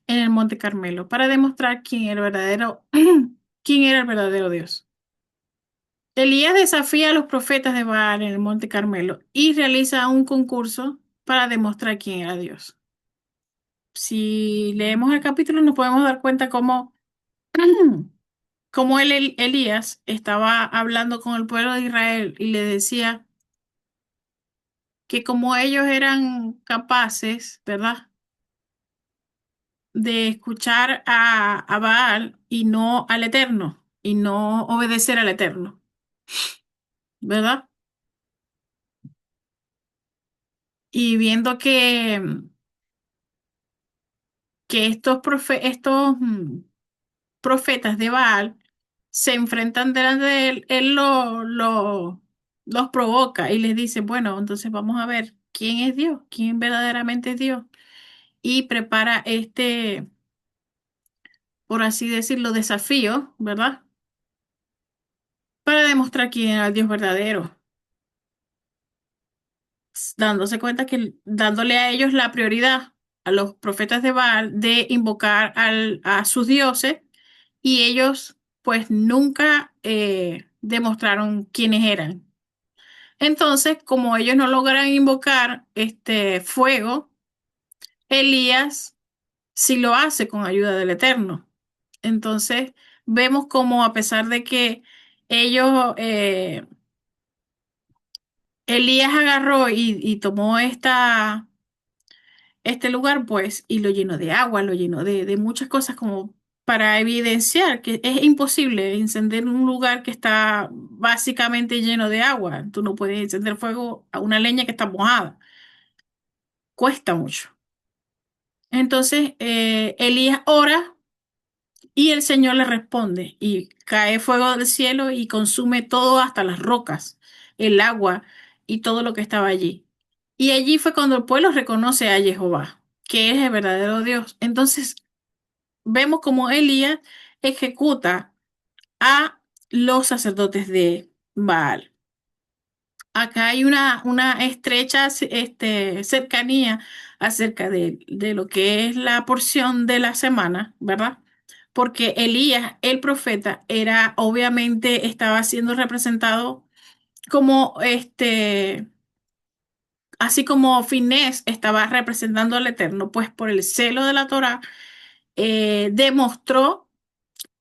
en el Monte Carmelo para demostrar quién era el verdadero, quién era el verdadero Dios. Elías desafía a los profetas de Baal en el Monte Carmelo y realiza un concurso para demostrar quién era Dios. Si leemos el capítulo nos podemos dar cuenta cómo Elías estaba hablando con el pueblo de Israel y le decía que como ellos eran capaces, ¿verdad?, de escuchar a Baal y no al Eterno, y no obedecer al Eterno, ¿verdad? Y viendo que estos profetas de Baal se enfrentan delante de él, los provoca y les dice, bueno, entonces vamos a ver quién es Dios, quién verdaderamente es Dios. Y prepara por así decirlo, desafío, ¿verdad? Para demostrar quién era el Dios verdadero, dándose cuenta que dándole a ellos la prioridad a los profetas de Baal de invocar a sus dioses y ellos pues nunca demostraron quiénes eran. Entonces, como ellos no logran invocar este fuego, Elías sí lo hace con ayuda del Eterno. Entonces, vemos como a pesar de que ellos, Elías agarró y tomó este lugar, pues, y lo llenó de agua, lo llenó de muchas cosas como para evidenciar que es imposible encender un lugar que está básicamente lleno de agua. Tú no puedes encender fuego a una leña que está mojada. Cuesta mucho. Entonces, Elías ora y el Señor le responde y cae fuego del cielo y consume todo hasta las rocas, el agua y todo lo que estaba allí. Y allí fue cuando el pueblo reconoce a Jehová, que es el verdadero Dios. Entonces vemos como Elías ejecuta a los sacerdotes de Baal. Acá hay una estrecha cercanía acerca de lo que es la porción de la semana, ¿verdad? Porque Elías, el profeta, era obviamente estaba siendo representado como así como Finés estaba representando al Eterno, pues por el celo de la Torá, demostró,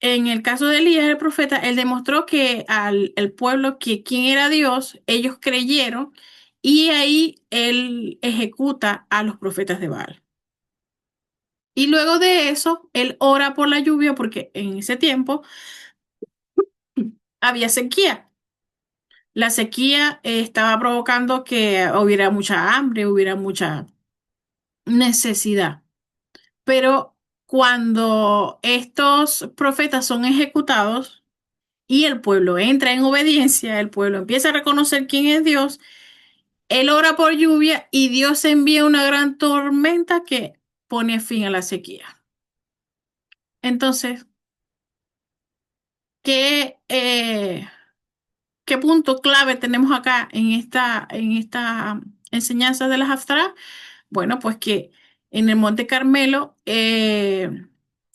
en el caso de Elías, el profeta, él demostró que al el pueblo, que quién era Dios, ellos creyeron, y ahí él ejecuta a los profetas de Baal. Y luego de eso, él ora por la lluvia, porque en ese tiempo había sequía. La sequía estaba provocando que hubiera mucha hambre, hubiera mucha necesidad. Pero cuando estos profetas son ejecutados y el pueblo entra en obediencia, el pueblo empieza a reconocer quién es Dios, él ora por lluvia y Dios envía una gran tormenta que pone fin a la sequía. Entonces, ¿qué, eh, qué punto clave tenemos acá en esta enseñanza de las Haftarah? Bueno, pues que en el Monte Carmelo el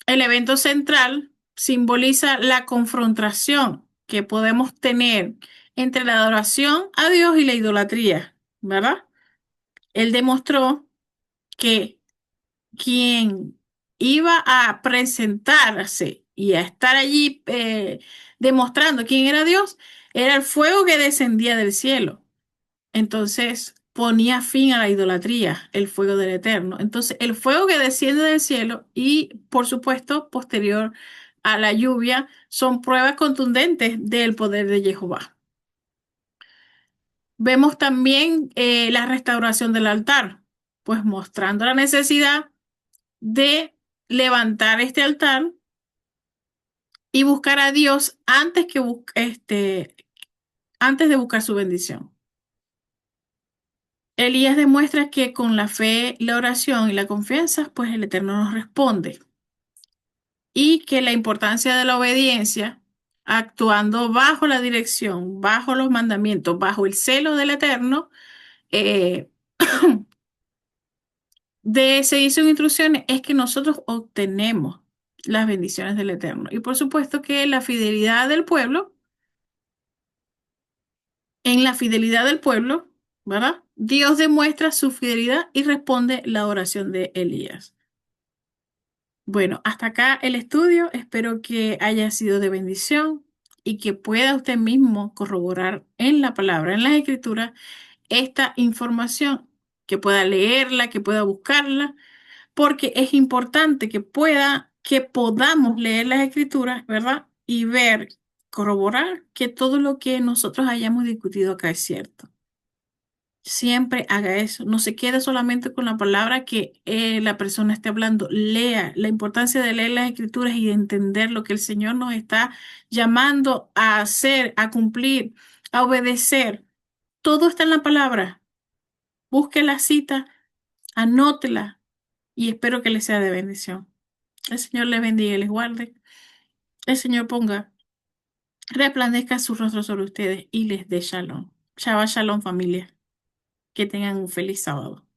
evento central simboliza la confrontación que podemos tener entre la adoración a Dios y la idolatría, ¿verdad? Él demostró que quien iba a presentarse y a estar allí demostrando quién era Dios era el fuego que descendía del cielo. Entonces ponía fin a la idolatría, el fuego del Eterno. Entonces el fuego que desciende del cielo y, por supuesto, posterior a la lluvia, son pruebas contundentes del poder de Jehová. Vemos también la restauración del altar, pues mostrando la necesidad de levantar este altar y buscar a Dios antes de buscar su bendición. Elías demuestra que con la fe, la oración y la confianza, pues el Eterno nos responde. Y que la importancia de la obediencia, actuando bajo la dirección, bajo los mandamientos, bajo el celo del Eterno, eh, de seguir sus instrucciones, es que nosotros obtenemos las bendiciones del Eterno. Y por supuesto que la fidelidad del pueblo En la fidelidad del pueblo, ¿verdad? Dios demuestra su fidelidad y responde la oración de Elías. Bueno, hasta acá el estudio. Espero que haya sido de bendición y que pueda usted mismo corroborar en la palabra, en las escrituras, esta información, que pueda leerla, que pueda buscarla, porque es importante que podamos leer las escrituras, ¿verdad? Y ver, corroborar que todo lo que nosotros hayamos discutido acá es cierto. Siempre haga eso. No se quede solamente con la palabra que la persona esté hablando. Lea. La importancia de leer las escrituras y de entender lo que el Señor nos está llamando a hacer, a cumplir, a obedecer. Todo está en la palabra. Busque la cita, anótela y espero que le sea de bendición. El Señor les bendiga y les guarde. El Señor ponga, resplandezca su rostro sobre ustedes y les dé shalom. Shabbat shalom, familia. Que tengan un feliz sábado.